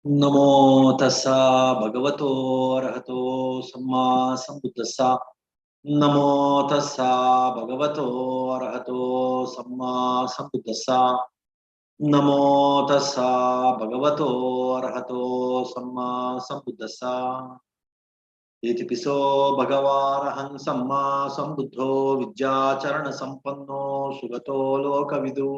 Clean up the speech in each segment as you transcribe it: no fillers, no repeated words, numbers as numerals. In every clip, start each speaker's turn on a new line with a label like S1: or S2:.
S1: नमो तस्सा भगवतो अरहतो सम्मा सम्बुद्धस्सा। नमो तस्सा भगवतो अरहतो सम्मा सम्बुद्धस्सा। नमो तस्सा भगवतो अरहतो सम्मा सम्बुद्धस्सा। इतिपिसो भगवारहं सम्मा सम्बुद्धो विद्याचरण संपन्नो सुगतो लोकविदु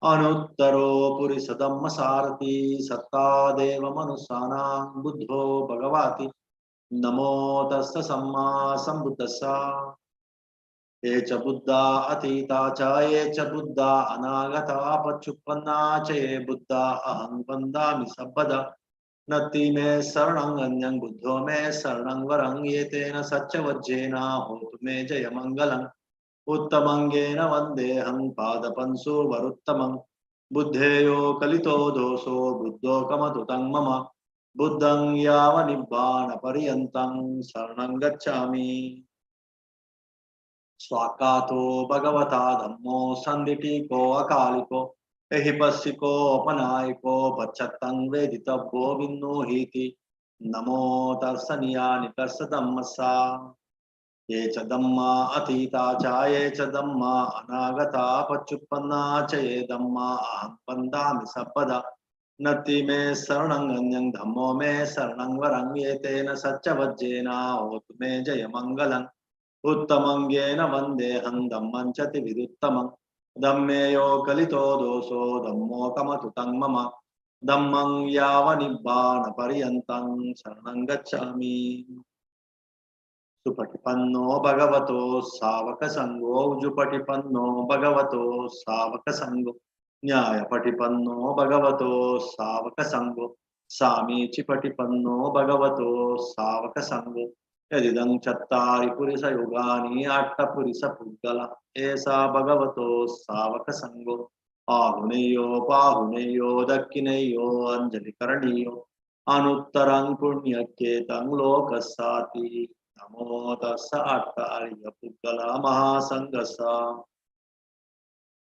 S1: अनुत्तरो पुरिसदम्म सारथि सत्ता देव मनुष्याणां बुद्धो भगवाति। नमो तस्य सम्मा सम्बुद्धस्सा। ये च बुद्धा अतीता च ये च बुद्धा अनागता पच्युत्पन्ना च ये बुद्धा अहं वन्दामि सर्वदा। नत्ति मे शरणं अन्यं बुद्धो मे शरणं वरं ये तेन सच्चवज्जेन होतु मे जयमङ्गलम्। उत्तमंगेन वन्देऽहं पादपंसो वरुत्तमं। बुद्धेयो कलितो दोषो बुद्धो कमतु तं मम। बुद्धं यावनिब्बाणपर्यन्तं शरणं गच्छामि। स्वाकातो भगवता धम्मो सन्दिटिको अकालिको एहिपस्सिको अपनायको बच्छत्तं वेदितव्यो विन्नोहीति। नमो तर्सनियानि तस्य धम्मस्सा। ये च धम्मा अतीता च ये च धम्मा अनागता पच्युत्पन्ना च ये धम्मा अहं वन्दामि सर्वदा। नत्ति मे शरणं अन्यं धम्मो मे शरणं वरं ये तेन सच्चवज्जेन होतु मे जयमङ्गलम्। उत्तमंगेन वन्देऽहं धम्मं च त्रिविधुत्तमं। धम्मे यो कलितो दोषो धम्मो कमतु तं मम। धम्मं यावनिब्बाणपर्यन्तं शरणं गच्छामि। सुपटिपन्नो भगवतो सावक संगो उजुपटिपन्नो भगवतो सावक संगो न्यायपटिपन्नो भगवतो सावक संगो सामीचिपटिपन्नो भगवतो सावक संगो यदिदं चत्तारि पुरुषयुगानि अट्टपुरुषपुद्गल एषा भगवतो सावक संगो आहुनेयो बाहुनेयो दक्षिणेयो अंजलिकरणीयो अनुत्तरं पुण्यकेतं लोकस्साति। नमो तस्स आर्य पुद्गला महासंगसा।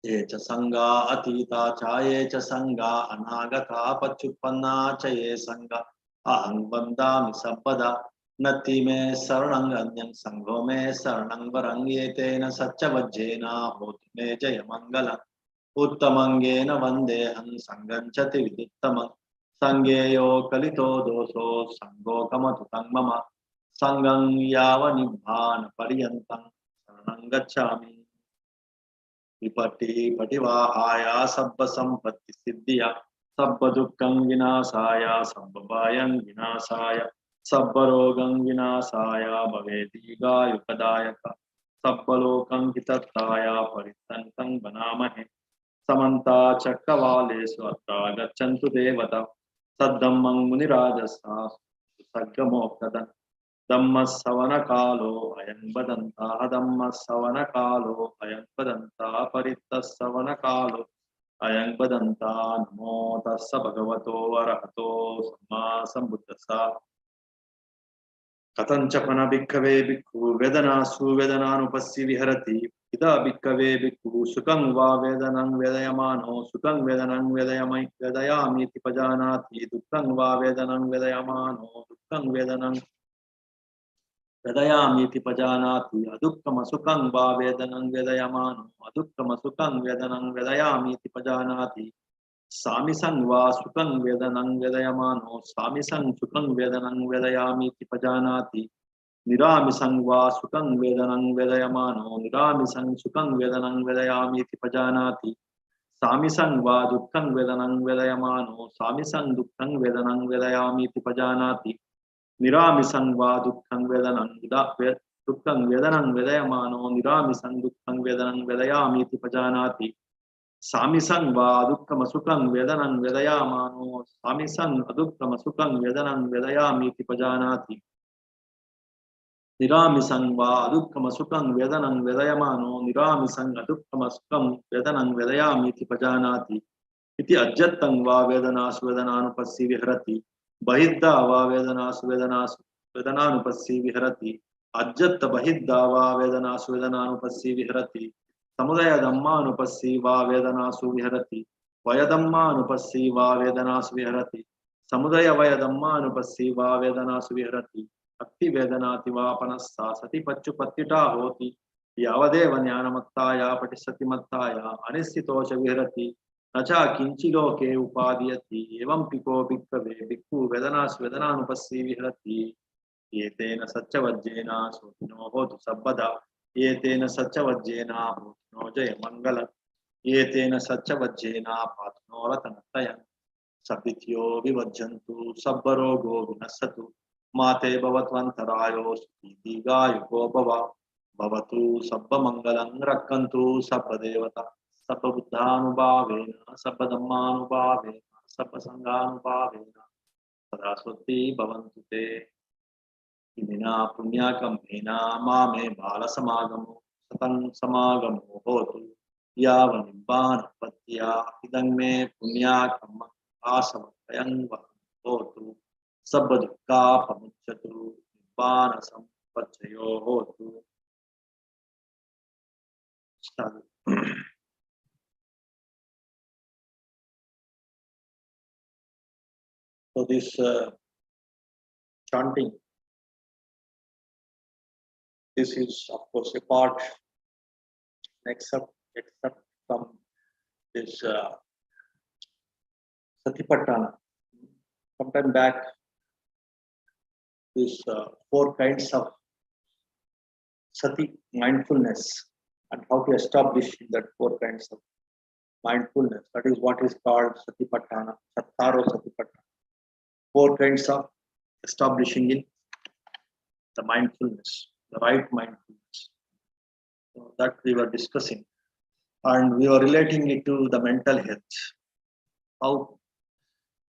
S1: ये च संगा अतीता च ये च संगा अनागता पच्युत्पन्ना च ये संगा अहं वन्दामि सर्वदा। नत्ति मे शरणं अन्यं संघो मे शरणं वरं ये तेन सच्चवज्जेन होतु मे जयमङ्गलम्। उत्तमंगेन वन्देऽहं संगं च त्रिविधुत्तमं। संगेयो कलितो दोषो संगो कमतु तं मम। संगं यावनिब्बाणपर्यन्तं शरणं गच्छामि। विपट्टि पटिवाहाय सब्बसम्पत्तिसिद्धिया सब्बदुःखं विनाशाय सब्बभयं विनाशाय सब्बरोगं विनाशाय भवेदीगायुकदायक सब्बलोकं हितत्ताय परित्तन्तं वनामहे। समन्ता चक्रवालेषु अत्र गच्छन्तु देवता तद्धम्मं मुनिराजसा सर्गमोक्तदन्। धम्मसवन कालो अयं वदन्तः धम्मसवन कालो अयं वदन्तः परित्तसवन कालो अयं वदन्तः। नमो तस्स भगवतो अरहतो सम्मा सम्बुद्धस्सा। कथञ्चपन भिक्खवे भिक्खु वेदनासु वेदनानुपस्सि विहरति। इदा भिक्खवे भिक्खु सुखं वा वेदनं वेदयमानो सुखं वेदनं वेदयामीति पजानाति। दुःखं वा वेदनं वेदयमानो दुःखं वेदनं वेदयामीति पजानाति। अदुःखमसुखं वा वेदनं वेदयमानो अदुःखमसुखं वेदनं वेदयामीति पजानाति। सामिसं वा सुखं वेदनं वेदयमानो सामिसं सुखं वेदनं वेदयामीति पजानाति। निरामिसं वा सुखं वेदनं वेदयमानो निरामिसं सुखं वेदनं वेदयामीति पजानाति। सामिसं वा दुःखं वेदनं वेदयमानो सामिसं दुःखं वेदनं वेदयामीति पजानाति। निरामिसं वा दुःखं वेदनं दुःखं वेदनं वेदयमानो निरामिसं दुःखं वेदनं वेदयामीति पजानाति। सामिसं वा दुःखमसुखं वेदनं वेदयामानो सामिसं अदुःखमसुखं वेदनं वेदयामीति पजानाति। निरामिसं वा दुःखमसुखं वेदनं वेदयमानो निरामिसं अदुःखमसुखं वेदनं वेदयामीति पजानाति। इति अज्जत्तं वा वेदनासु वेदनानुपस्सि विहरति। बहिद्धा वा वेदनासु वेदनानुपस्सि विहरति। अज्जत् बहिद्धा वा वेदनासु वेदनानुपस्सि विहरति। समुदय धम्मानुपस्सि वा वेदनासु विहरति। वयधम्मानुपस्सि वा वेदनासु विहरति। Samudaya vaya dhamma anupasiva vedana suvihrati. Akti vedanati vapanassa sati pachu patyuta hoti. Yavadeva jnanamattaya patisati mattaya anissitocha vihrati. Nacha kinchiloke upadiyati evam piko bhikkave bhikkhu vedanas vedananupassi vihrati. Yetena saccavajjena sotino hotu sabbada. Yetena saccavajjena hotino jaya mangala. Yetena saccavajjena patino ratanatayan. Sapityo vivajjantu sabbarogo vinasatu. Mate bhavatvantarayo sutidigayo bhava. Bhavatu sabba mangalam rakkantu sabba devata. Sabba buddhanubhavena sabba dhammanubhavena sabba sanghanubhavena. Saraswati bhavantu te. Imina punyakambhena mame bala samagamo satang samagamo hotu. Yava nibbana patya idang me punyakam asavayang hotu. Sabba dukkha pamucchatu nibbana sampachayo hotu. So this chanting, this is of course a part, except from this Satipatthana. Sometime back, these four kinds of sati, mindfulness, and how to establish that four kinds of mindfulness. That is what is called Satipatthana, Sattaro Satipatthana. Four kinds of establishing in the mindfulness, the right mindfulness. So that we were discussing, and we were relating it to the mental health. How,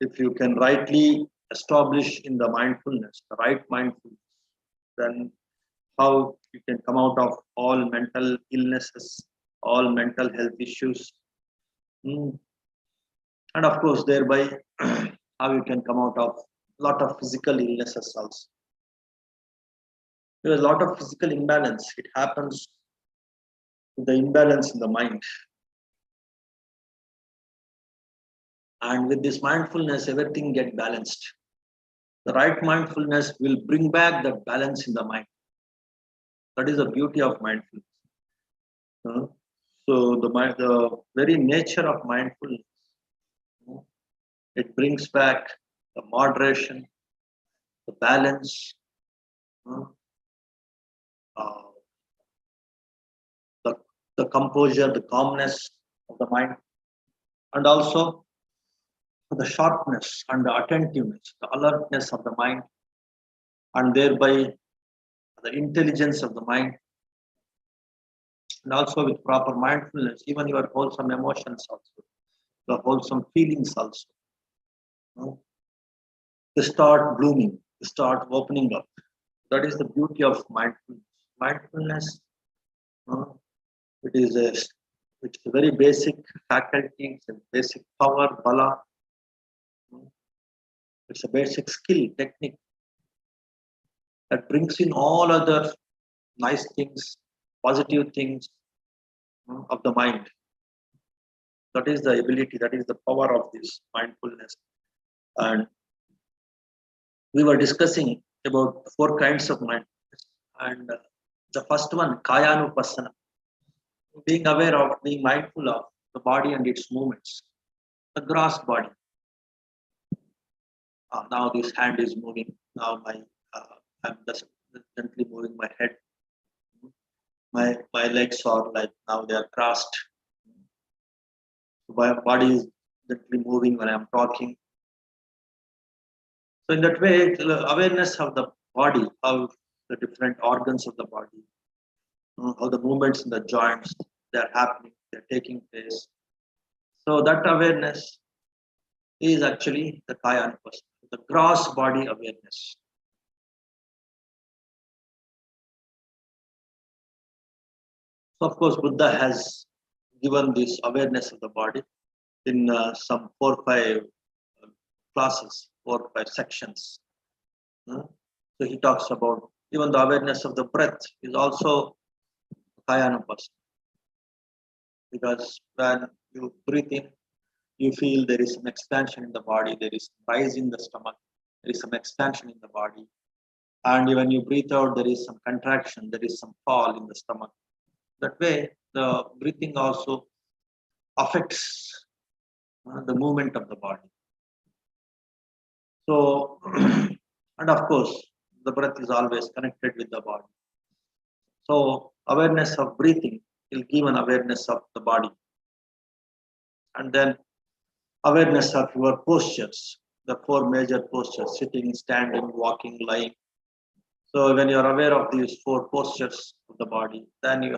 S1: if you can rightly establish in the mindfulness, the right mindfulness, then how you can come out of all mental illnesses, all mental health issues, and of course thereby how you can come out of a lot of physical illnesses also. There is a lot of physical imbalance. It happens with the imbalance in the mind. And with this mindfulness, everything gets balanced. The right mindfulness will bring back that balance in the mind. That is the beauty of mindfulness. So the very nature of mindfulness, it brings back the moderation, the balance, the composure, the calmness of the mind, and also the sharpness and the attentiveness, the alertness of the mind, and thereby the intelligence of the mind, and also with proper mindfulness, even your wholesome emotions also, the wholesome feelings also, they start blooming, they start opening up. That is the beauty of mindfulness. Mindfulness, it's a very basic faculty, it's a basic power, bala. It's a basic skill, technique that brings in all other nice things, positive things of the mind. That is the ability, that is the power of this mindfulness. And we were discussing about four kinds of mindfulness. And the first one, Kayanupassana, being aware of, being mindful of the body and its movements, the gross body. Now this hand is moving. Now I'm just gently moving my head. My legs are like now they are crossed. My body is gently moving when I'm talking. So in that way, the awareness of the body, how the different organs of the body, how the movements in the joints, they're happening, they're taking place. So that awareness is actually the Kayanupassana, the gross body awareness. So of course, Buddha has given this awareness of the body in some 4 or 5 classes, 4 or 5 sections. So he talks about even the awareness of the breath is also Kayanupassana. Because when you breathe in, You feel there is some expansion in the body, there is rise in the stomach, there is some expansion in the body. And when you breathe out, there is some contraction, there is some fall in the stomach. That way, the breathing also affects the movement of the body. So, and of course, the breath is always connected with the body. So, awareness of breathing will give an awareness of the body. And then awareness of your postures, the four major postures: sitting, standing, walking, lying. So when you are aware of these four postures of the body, then you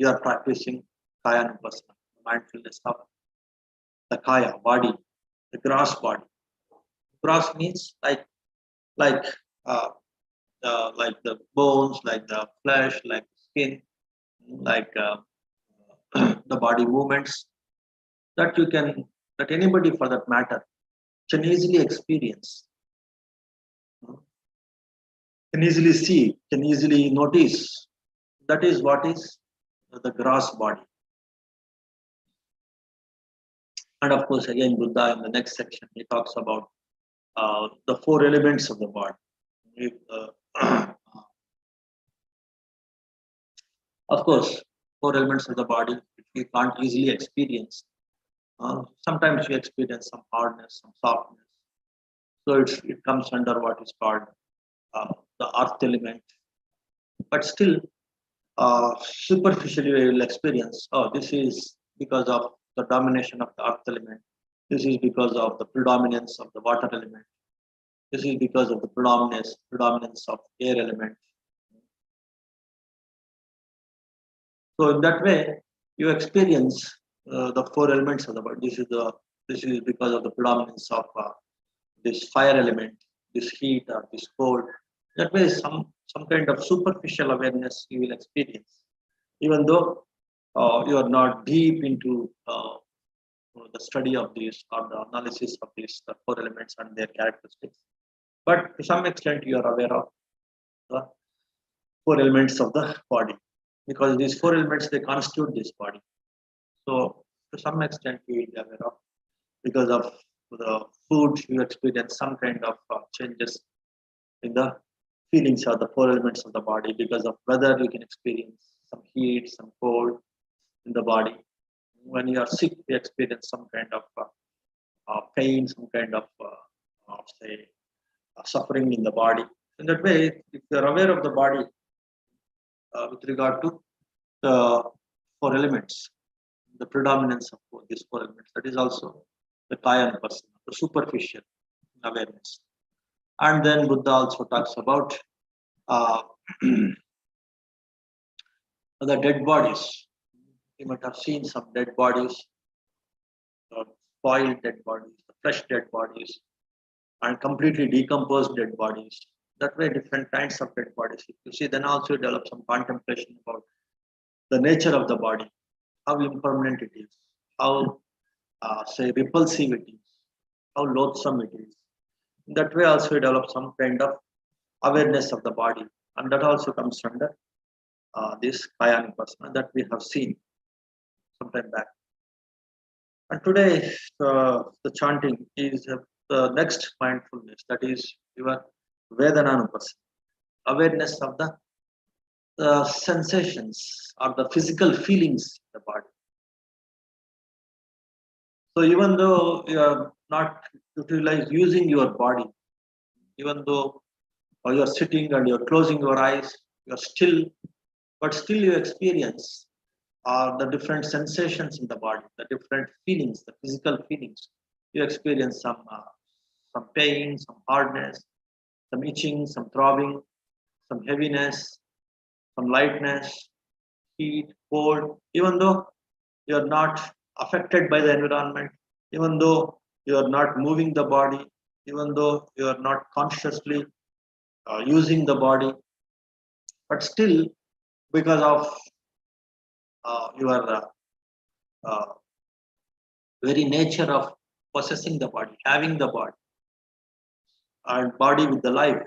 S1: are practicing kaya nupassana, mindfulness of the kaya body, the gross body. Gross means like uh, like the bones, like the flesh, like skin, like the body movements that you can, that anybody for that matter can easily experience, can easily see, can easily notice. That is what is the gross body. And of course, again, Buddha in the next section, he talks about the four elements of the body. Of course, four elements of the body, which we can't easily experience. Sometimes you experience some hardness, some softness. So it comes under what is called the earth element. But still, superficially we will experience, oh, this is because of the domination of the earth element. This is because of the predominance of the water element. This is because of the predominance of air element. So in that way, you experience the four elements of the body. This is because of the predominance of this fire element, this heat or this cold. That way, some kind of superficial awareness you will experience, even though you are not deep into the study of these or the analysis of these four elements and their characteristics. But to some extent, you are aware of the four elements of the body, because these four elements, they constitute this body. So to some extent, you will be aware of, because of the food, you experience some kind of changes in the feelings of the four elements of the body. Because of weather, you can experience some heat, some cold in the body. When you are sick, you experience some kind of pain, some kind of say suffering in the body. In that way, if you are aware of the body with regard to the four elements, the predominance of these four elements, that is also the kaya nupassana, the superficial awareness. And then Buddha also talks about uh, the dead bodies. You might have seen some dead bodies, spoiled dead bodies, fresh dead bodies, and completely decomposed dead bodies. That way, different kinds of dead bodies. If you see, then also you develop some contemplation about the nature of the body, how impermanent it is, how say repulsive it is, how loathsome it is. In that way, also you develop some kind of awareness of the body, and that also comes under this kaya nupassana that we have seen sometime back. And today, the chanting is the next mindfulness, that is your Vedana nupassana, awareness of the sensations or the physical feelings in the body. So even though you are not using your body, even though you're sitting and you're closing your eyes, you're still, but still you experience the different sensations in the body, the different feelings, the physical feelings. You experience some pain, some hardness, some itching, some throbbing, some heaviness, some lightness, heat, cold, even though you are not affected by the environment, even though you are not moving the body, even though you are not consciously using the body, but still, because of your very nature of possessing the body, having the body, and body with the life,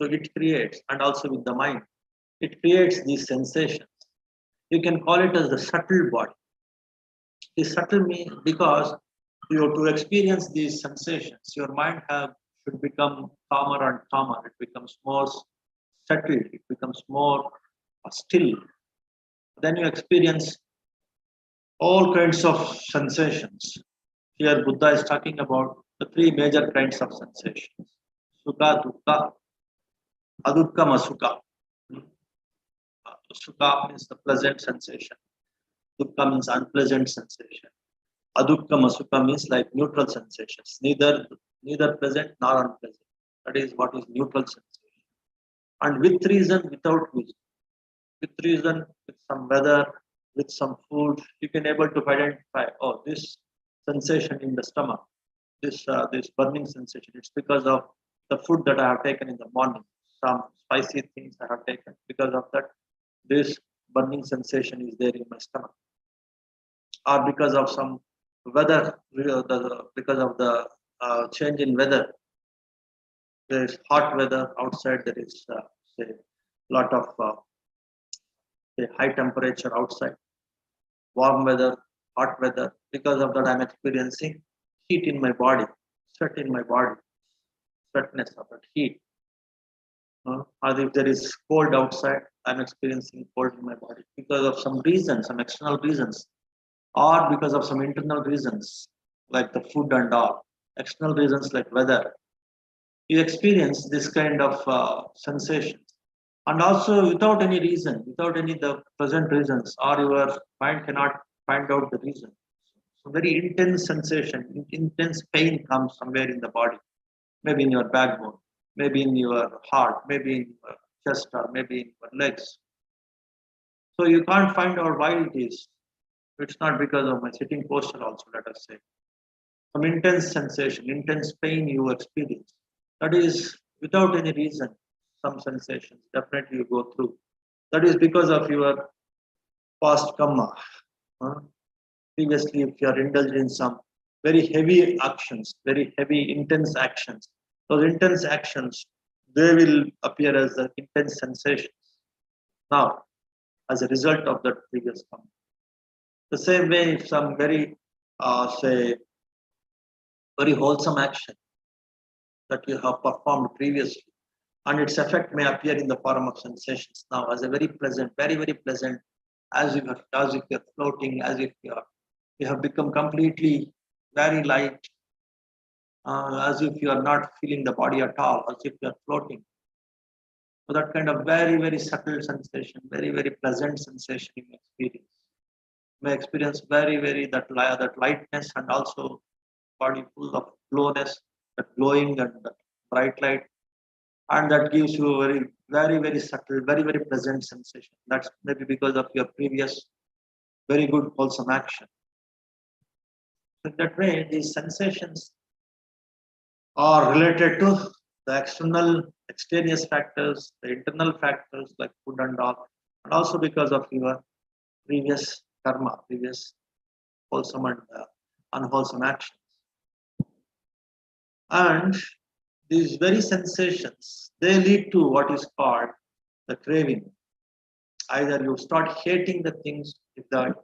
S1: so it creates, and also with the mind, it creates these sensations. You can call it as the subtle body. This subtle means because you to experience these sensations, your mind should become calmer and calmer. It becomes more settled. It becomes more still. Then you experience all kinds of sensations. Here, Buddha is talking about the three major kinds of sensations: sukha, dukkha, adukkha, masukha. Sukha means the pleasant sensation. Dukkha means unpleasant sensation. Adukkha, masukha means like neutral sensations, neither pleasant nor unpleasant. That is what is neutral sensation. And with reason, without reason. With reason, with some weather, with some food, you can able to identify, oh, this sensation in the stomach, this burning sensation, it's because of the food that I have taken in the morning, some spicy things I have taken. Because of that, this burning sensation is there in my stomach. Or because of some weather, because of the change in weather, there is hot weather outside, there is say lot of high temperature outside, warm weather, hot weather. Because of that, I'm experiencing heat in my body, sweat in my body, sweatness of that heat. Or if there is cold outside, I'm experiencing cold in my body because of some reasons, some external reasons, or because of some internal reasons like the food and all. External reasons like weather. You experience this kind of sensations, and also without any reason, without any the present reasons, or your mind cannot find out the reason. So very intense sensation, intense pain comes somewhere in the body, maybe in your backbone, maybe in your heart, maybe in your chest, or maybe in your legs. So you can't find out why it is. It's not because of my sitting posture also, let us say. Some intense sensation, intense pain you experience. That is without any reason, some sensations definitely you go through. That is because of your past karma. Previously, if you are indulged in some very heavy actions, very heavy, intense actions, those intense actions, they will appear as the intense sensations. Now, as a result of that previous karma. The same way, if some very, say, very wholesome action that you have performed previously, and its effect may appear in the form of sensations now as a very pleasant, very, very pleasant, as if you're floating, as if you have become completely very light, as if you are not feeling the body at all, as if you are floating. So that kind of very, very subtle sensation, very, very pleasant sensation you may experience very, very that lightness, and also body full of glowness, that glowing and that bright light, and that gives you a very, very, very subtle, very, very pleasant sensation. That's maybe because of your previous very good wholesome action. So in that way, these sensations are related to the external, extraneous factors, the internal factors like food and all, and also because of your previous karma, previous wholesome and unwholesome actions. And these very sensations, they lead to what is called the craving. Either you start hating the things if the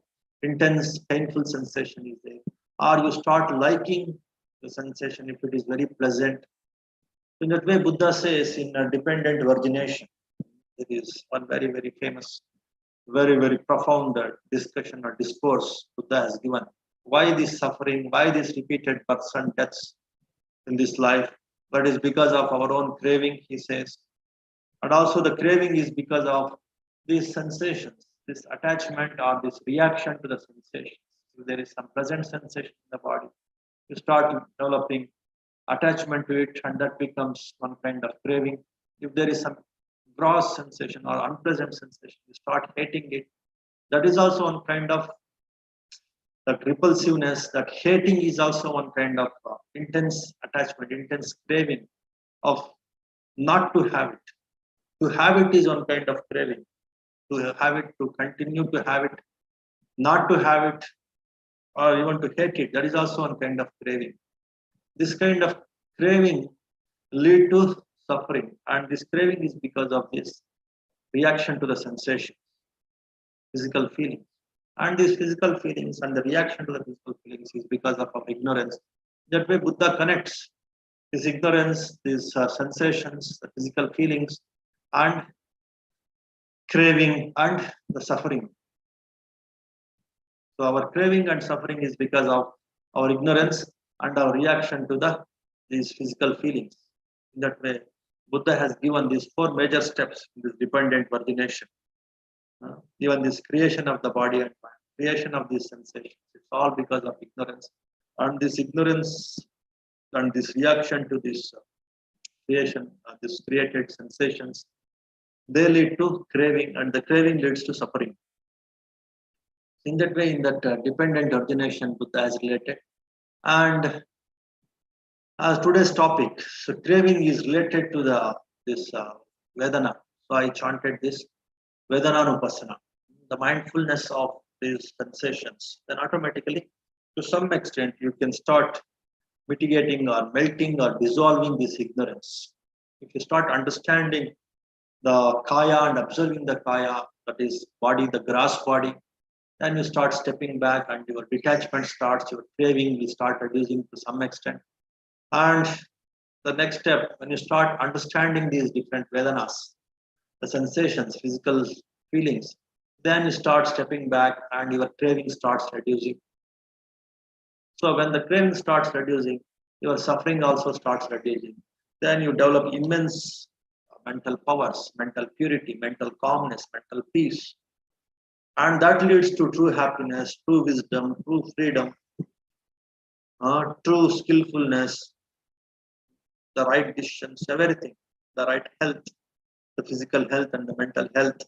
S1: intense, painful sensation is there, or you start liking the sensation if it is very pleasant. In that way, Buddha says in a dependent virgination, it is one very, very famous, very, very profound discussion or discourse Buddha has given. Why this suffering? Why this repeated births and deaths in this life? But it's because of our own craving, he says. And also the craving is because of these sensations, this attachment or this reaction to the sensations. If there is some pleasant sensation in the body, you start developing attachment to it, and that becomes one kind of craving. If there is some gross sensation or unpleasant sensation, you start hating it. That is also one kind of that repulsiveness, that hating is also one kind of intense attachment, intense craving of not to have it. To have it is one kind of craving. To have it, to continue to have it, not to have it, or even to hate it, that is also one kind of craving. This kind of craving lead to suffering, and this craving is because of this reaction to the sensation, physical feeling. And these physical feelings and the reaction to the physical feelings is because of our ignorance. That way, Buddha connects this ignorance, these sensations, the physical feelings, and craving and the suffering. So our craving and suffering is because of our ignorance and our reaction to these physical feelings. In that way, Buddha has given these four major steps in this dependent origination. Even this creation of the body and mind, creation of these sensations, it's all because of ignorance. And this ignorance and this reaction to this creation, this created sensations, they lead to craving, and the craving leads to suffering. In that way, in that dependent origination, Buddha has related. And as today's topic, so craving is related to this Vedana. So I chanted this Vedananupassana, the mindfulness of these sensations. Then automatically, to some extent, you can start mitigating or melting or dissolving this ignorance. If you start understanding the kaya and observing the kaya, that is body, the gross body, then you start stepping back and your detachment starts, your craving will start reducing to some extent. And the next step, when you start understanding these different Vedanas, the sensations, physical feelings, then you start stepping back and your craving starts reducing. So when the craving starts reducing, your suffering also starts reducing. Then you develop immense mental powers, mental purity, mental calmness, mental peace. And that leads to true happiness, true wisdom, true freedom, true skillfulness, the right decisions, everything, the right health, the physical health and the mental health.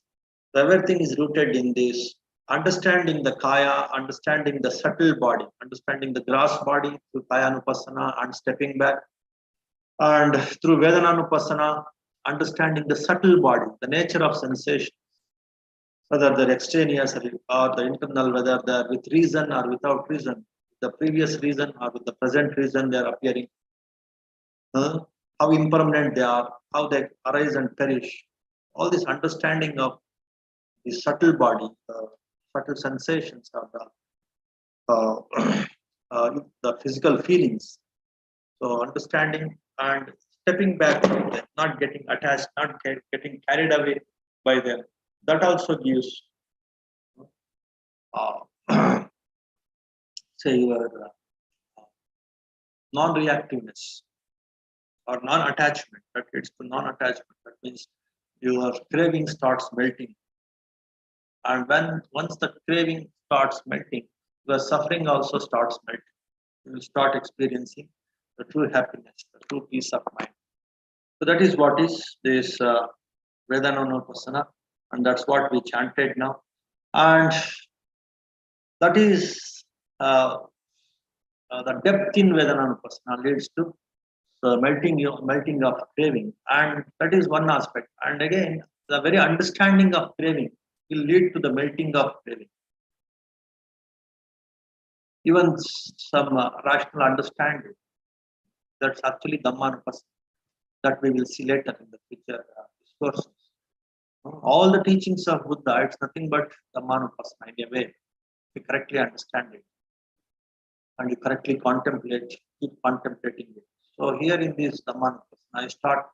S1: So everything is rooted in this understanding the kaya, understanding the subtle body, understanding the gross body through kaya anupassana and stepping back, and through vedana anupassana, understanding the subtle body, the nature of sensation, whether they're extraneous or the internal, whether they're with reason or without reason, the previous reason or with the present reason they're appearing, how impermanent they are, how they arise and perish. All this understanding of the subtle body, the subtle sensations of the physical feelings. So understanding and stepping back from them, not getting attached, not getting carried away by them. That also gives, uh, say, your non-reactiveness or non-attachment. That leads to non-attachment. That means your craving starts melting, and when once the craving starts melting, the suffering also starts melting. You will start experiencing the true happiness, the true peace of mind. So that is what is this Vedanonupassana, and that's what we chanted now. And that is the depth in Vedanonupassana leads to the melting of craving, and that is one aspect. And again, the very understanding of craving will lead to the melting of craving. Even some rational understanding, that's actually Dhammanupassana, that we will see later in the future discourses. All the teachings of Buddha, it's nothing but Dhammanupassana in a way. You correctly understand it and you correctly contemplate, keep contemplating it. So here in this Dhammanupassana, I start,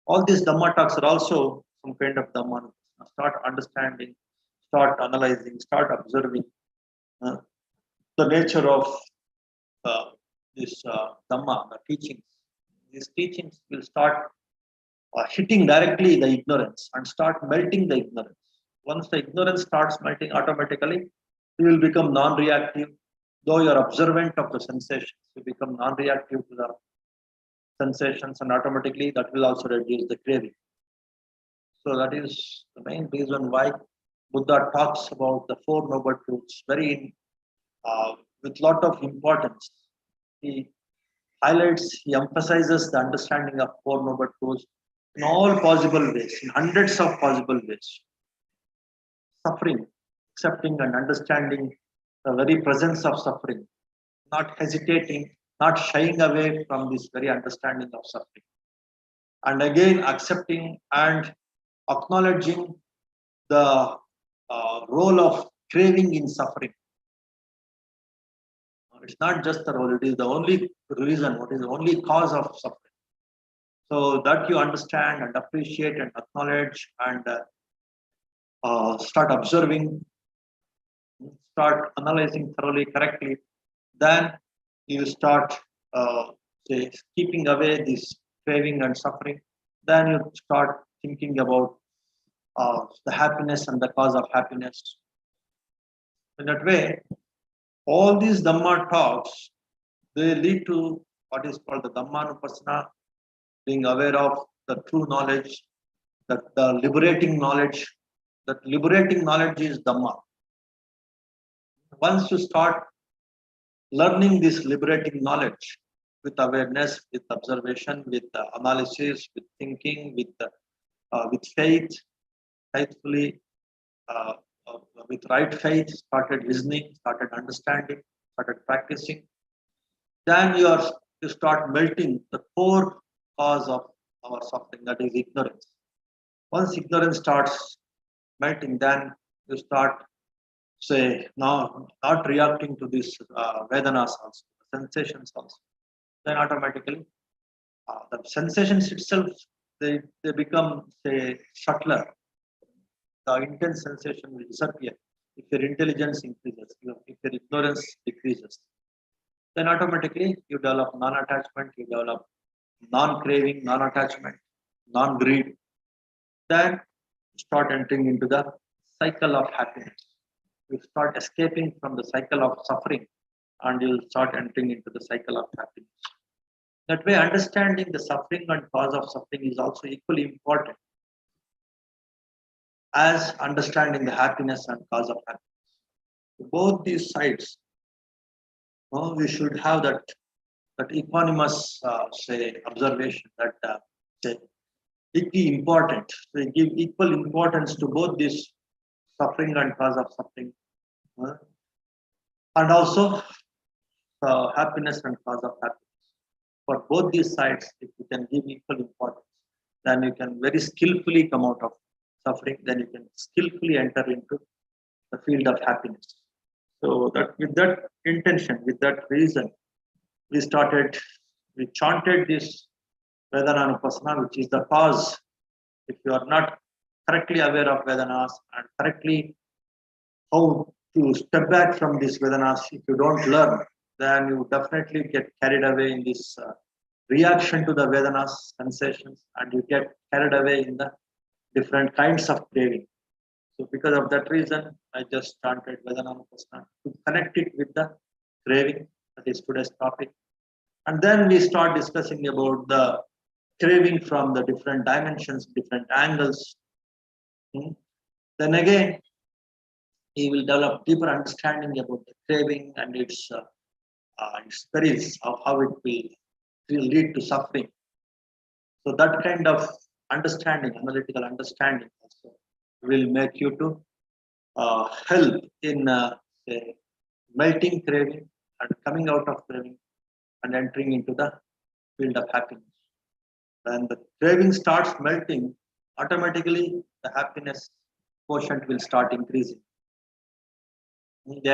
S1: all these Dhamma talks are also some kind of Dhammanupassana. Start understanding, start analyzing, start observing uh, the nature of uh, this Dhamma, the teachings. These teachings will start hitting directly the ignorance and start melting the ignorance. Once the ignorance starts melting, automatically you will become non-reactive. Though you are observant of the sensations, you become non-reactive to the sensations, and automatically that will also reduce the craving. So that is the main reason why Buddha talks about the Four Noble Truths very with lot of importance. He highlights, he emphasizes the understanding of Four Noble Truths in all possible ways, in hundreds of possible ways. Suffering, accepting and understanding the very presence of suffering, not hesitating, not shying away from this very understanding of suffering. And again, accepting and acknowledging the role of craving in suffering. It's not just the role, it is the only reason, what is the only cause of suffering. So that you understand and appreciate and acknowledge and start observing, start analyzing thoroughly, correctly, then you start say keeping away this craving and suffering. Then you start thinking about the happiness and the cause of happiness. In that way, all these Dhamma talks, they lead to what is called the Dhammanupassana, being aware of the true knowledge, the liberating knowledge. That liberating knowledge is Dhamma. Once you start learning this liberating knowledge with awareness, with observation, with analysis, with thinking, with faith, faithfully, uh, with right faith, started listening, started understanding, started practicing, then you start melting the core cause of our suffering, that is ignorance. Once ignorance starts melting, then you start say now not reacting to these Vedanas also, sensations also. Then automatically the sensations itself, they become say subtler. The intense sensation will disappear if your intelligence increases, if your ignorance decreases. Then automatically you develop non-attachment, you develop non-craving, non-attachment, non-greed. Then start entering into the cycle of happiness. You start escaping from the cycle of suffering and you'll start entering into the cycle of happiness. That way, understanding the suffering and cause of suffering is also equally important as understanding the happiness and cause of happiness. Both these sides, we should have that equanimous say observation, that say equally important. They give equal importance to both this suffering and cause of suffering, and also happiness and cause of happiness. For both these sides, if you can give equal importance, then you can very skillfully come out of suffering. Then you can skillfully enter into the field of happiness. So that with that intention, with that reason, we chanted this Vedananupasana, which is the cause. If you are not correctly aware of Vedanas and correctly how to step back from these Vedanas, if you don't learn, then you definitely get carried away in this reaction to the Vedanas sensations, and you get carried away in the different kinds of craving. So because of that reason, I just started Vedananupasana to connect it with the craving, that is today's topic. And then we start discussing about the craving from the different dimensions, different angles. Then again, he will develop deeper understanding about the craving and its perils, of how it will lead to suffering. So that kind of understanding, analytical understanding, also will make you to help in say, melting craving and coming out of craving and entering into the field of happiness. When the craving starts melting, automatically the happiness quotient will start increasing. They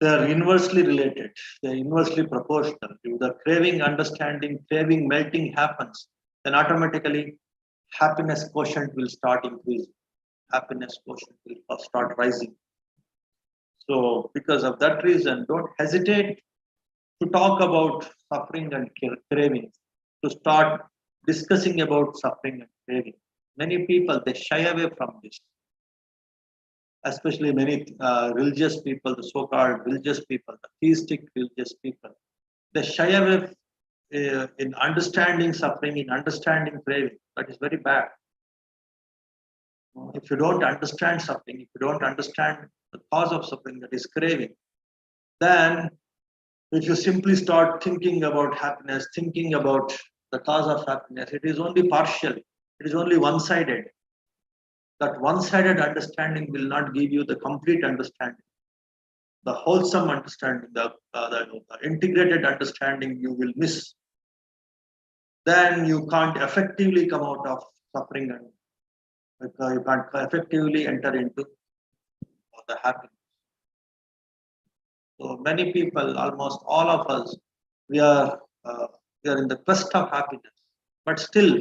S1: are inversely related, they are inversely proportional. If the craving understanding, craving melting happens, then automatically happiness quotient will start increasing. Happiness quotient will start rising. So because of that reason, don't hesitate to talk about suffering and craving, to start discussing about suffering and craving. Many people, they shy away from this, especially many religious people, the so-called religious people, the theistic religious people. They shy away in understanding suffering, in understanding craving. That is very bad. If you don't understand suffering, if you don't understand the cause of suffering, that is craving, then if you simply start thinking about happiness, thinking about the cause of happiness, it is only partial, it is only one-sided. That one-sided understanding will not give you the complete understanding, the wholesome understanding, the integrated understanding you will miss. Then you can't effectively come out of suffering, and you can't effectively enter into the happiness. So many people, almost all of us, we are uh, we are in the quest of happiness. But still,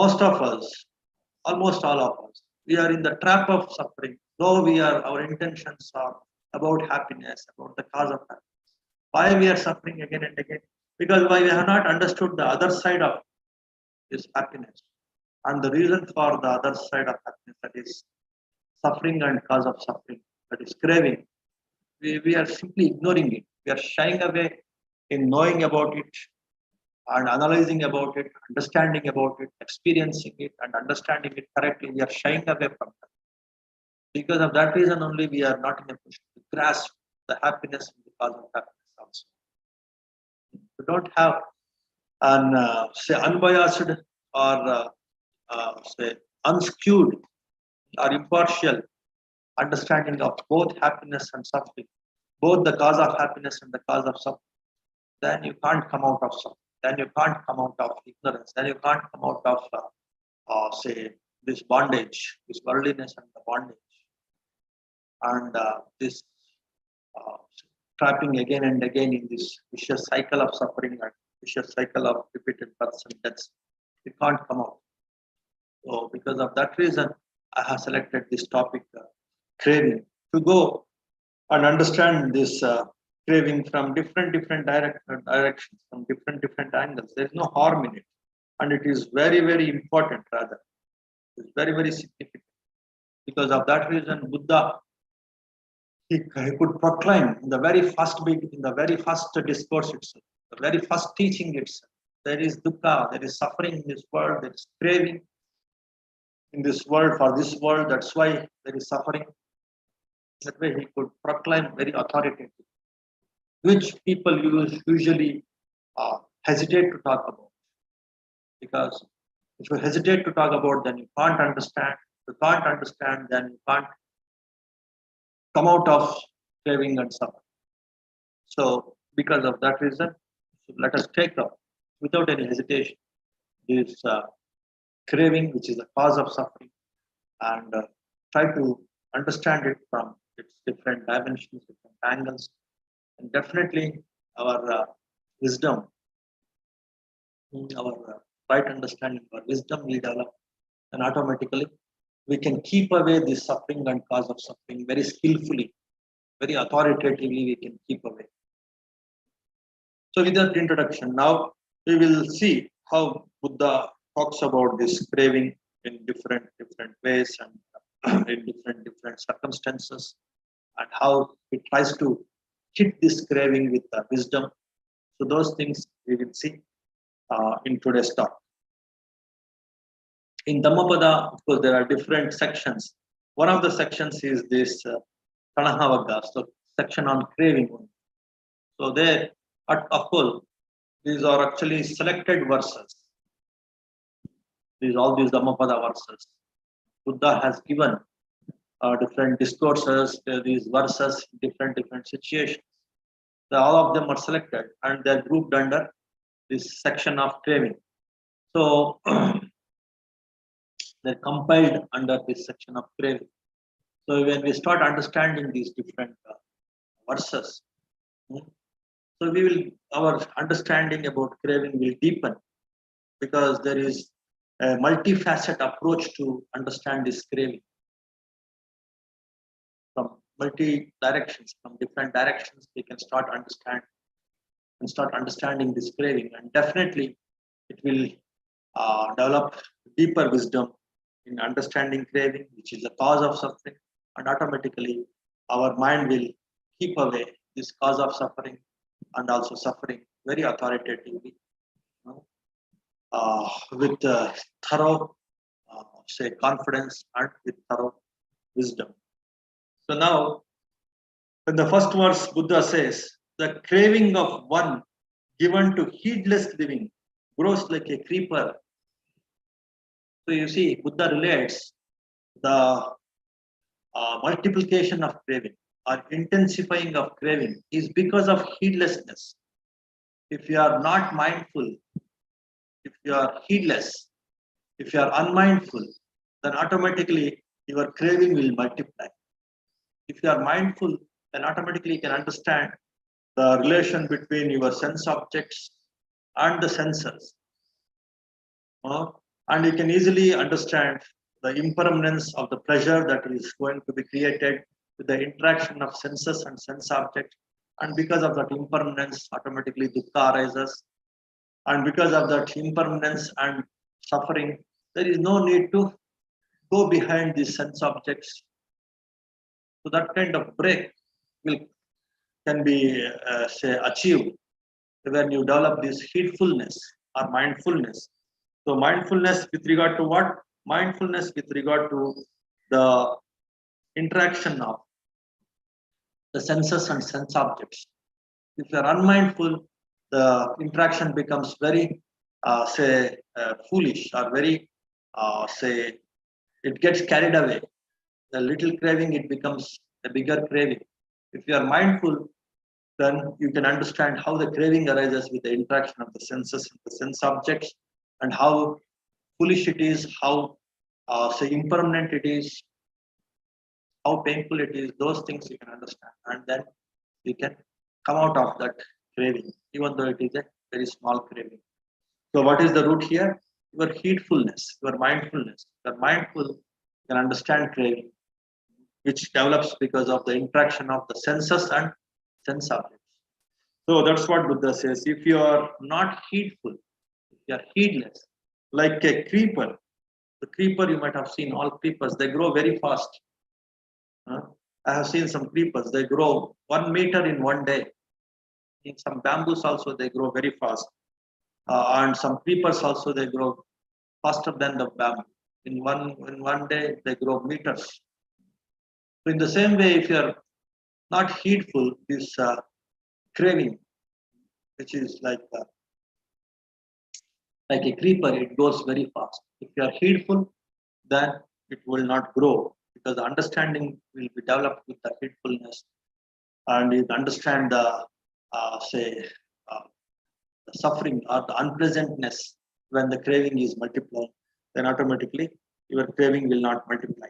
S1: most of us, almost all of us, we are in the trap of suffering. Though our intentions are about happiness, about the cause of happiness. Why we are suffering again and again? Because why we have not understood the other side of this happiness, and the reason for the other side of happiness, that is suffering and cause of suffering, that is craving. We are simply ignoring it. We are shying away in knowing about it and analyzing about it, understanding about it, experiencing it, and understanding it correctly. We are shying away from that. Because of that reason only, we are not in a position to grasp the happiness and the cause of happiness also. We don't have an say unbiased or say unskewed or impartial understanding of both happiness and suffering, both the cause of happiness and the cause of suffering, then you can't come out of suffering. Then you can't come out of ignorance. Then you can't come out of say this bondage, this worldliness and the bondage, and this uh, trapping again and again in this vicious cycle of suffering and vicious cycle of repeated births and deaths. We can't come out. So, because of that reason, I have selected this topic, craving, to go and understand this craving from different directions, from different angles. There is no harm in it, and it is very important. Rather, it's very significant. Because of that reason, Buddha he could proclaim in the very first discourse itself, the very first teaching itself. There is dukkha, there is suffering in this world, there is craving in this world for this world. That's why there is suffering. That way he could proclaim very authoritatively, which people usually hesitate to talk about. Because if you hesitate to talk about, then you can't understand. If you can't understand, then you can't come out of craving and suffering. So, because of that reason, let us take up without any hesitation this craving, which is the cause of suffering, and try to understand it from its different dimensions, different angles, and definitely our wisdom, our right understanding, our wisdom will develop, and automatically we can keep away this suffering and cause of suffering very skillfully, very authoritatively. We can keep away. So, with that introduction, now we will see how Buddha talks about this craving in different ways and in different circumstances, and how he tries to hit this craving with wisdom. So, those things we will see in today's talk. In Dhammapada, of course, there are different sections. One of the sections is this Kanahavagga, so section on craving. So there, of course, these are actually selected verses. All these Dhammapada verses. Buddha has given different discourses, these verses, different situations. So all of them are selected and they are grouped under this section of craving. So they're compiled under this section of craving. So when we start understanding these different verses, so our understanding about craving will deepen, because there is a multifaceted approach to understand this craving from multi-directions, from different directions. We can start understanding this craving, and definitely it will develop deeper wisdom in understanding craving, which is the cause of suffering, and automatically our mind will keep away this cause of suffering and also suffering very authoritatively, with thorough, say, confidence and with thorough wisdom. So now, in the first verse, Buddha says, the craving of one given to heedless living grows like a creeper. So you see, Buddha relates the multiplication of craving or intensifying of craving is because of heedlessness. If you are not mindful, if you are heedless, if you are unmindful, then automatically your craving will multiply. If you are mindful, then automatically you can understand the relation between your sense objects and the senses. uh, and you can easily understand the impermanence of the pleasure that is going to be created with the interaction of senses and sense objects. And because of that impermanence, automatically dukkha arises. And because of that impermanence and suffering, there is no need to go behind these sense objects. So that kind of break will can be say achieved when you develop this heedfulness or mindfulness. So mindfulness with regard to what? Mindfulness with regard to the interaction of the senses and sense objects. If you are unmindful, the interaction becomes very, foolish or very, say, it gets carried away. The little craving, it becomes a bigger craving. If you are mindful, then you can understand how the craving arises with the interaction of the senses and the sense objects, and how foolish it is, how say impermanent it is, how painful it is. Those things you can understand, and then you can come out of that craving, even though it is a very small craving. So, what is the root here? Your heedfulness, your mindfulness. You are mindful, you can understand craving, which develops because of the interaction of the senses and sense objects. So that's what Buddha says. If you are not heedful, if you are heedless, like a creeper, the creeper you might have seen, all creepers, they grow very fast. I have seen some creepers, they grow 1 meter in one day. In some bamboos also, they grow very fast. And some creepers also, they grow faster than the bamboo. In one day, they grow meters. So in the same way, if you are not heedful, this craving, which is like a creeper, it goes very fast. If you are heedful, then it will not grow, because the understanding will be developed with the heedfulness, and you understand the say uh, the suffering or the unpleasantness when the craving is multiplied. Then automatically your craving will not multiply.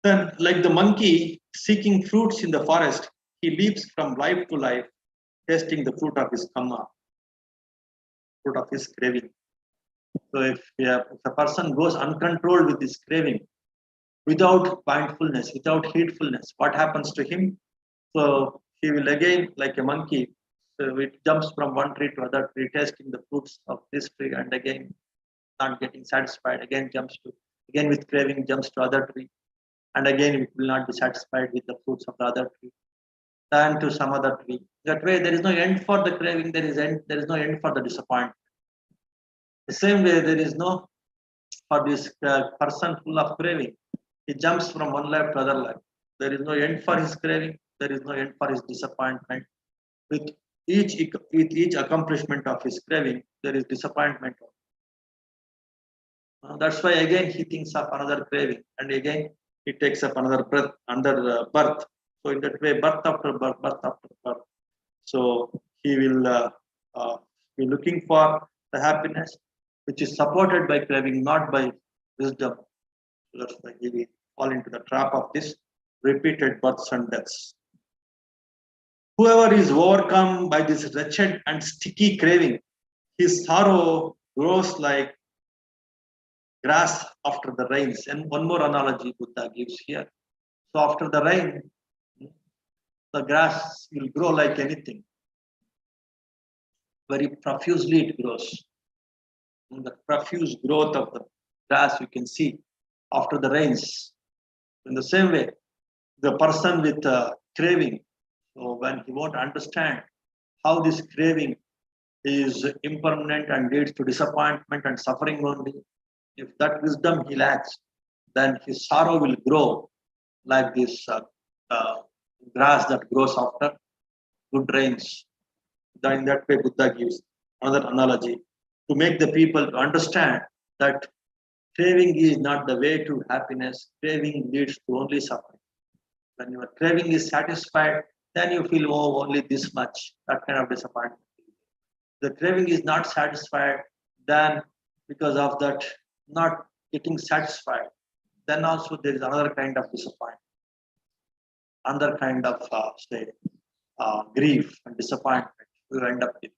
S1: Then, like the monkey seeking fruits in the forest, he leaps from life to life, tasting the fruit of his karma, fruit of his craving. So if a person goes uncontrolled with this craving, without mindfulness, without heedfulness, what happens to him? So he will again, like a monkey, so it jumps from one tree to other tree, tasting the fruits of this tree, and again not getting satisfied, again jumps to, again with craving jumps to other tree, and again it will not be satisfied with the fruits of the other tree, and to some other tree. That way there is no end for the craving, there is no end for the disappointment. The same way there is no for this person full of craving. He jumps from one life to other life. There is no end for his craving. There is no end for his disappointment. With each accomplishment of his craving, there is disappointment. That's why again he thinks of another craving, and again he takes up another breath, another birth. So in that way, birth after birth, birth after birth. So he will be looking for the happiness which is supported by craving, not by wisdom. So that's why he will fall into the trap of this repeated births and deaths. Whoever is overcome by this wretched and sticky craving, his sorrow grows like grass after the rains. And one more analogy Buddha gives here. So after the rain, the grass will grow like anything. Very profusely it grows. And the profuse growth of the grass you can see after the rains. In the same way, the person with craving, so when he won't understand how this craving is impermanent and leads to disappointment and suffering only, if that wisdom he lacks, then his sorrow will grow like this uh, grass that grows after good rains. Then in that way, Buddha gives another analogy to make the people to understand that craving is not the way to happiness. Craving leads to only suffering. When your craving is satisfied, then you feel, oh, only this much, that kind of disappointment. The craving is not satisfied, then because of that not getting satisfied, then also there is another kind of disappointment. another kind of grief and disappointment you end up with.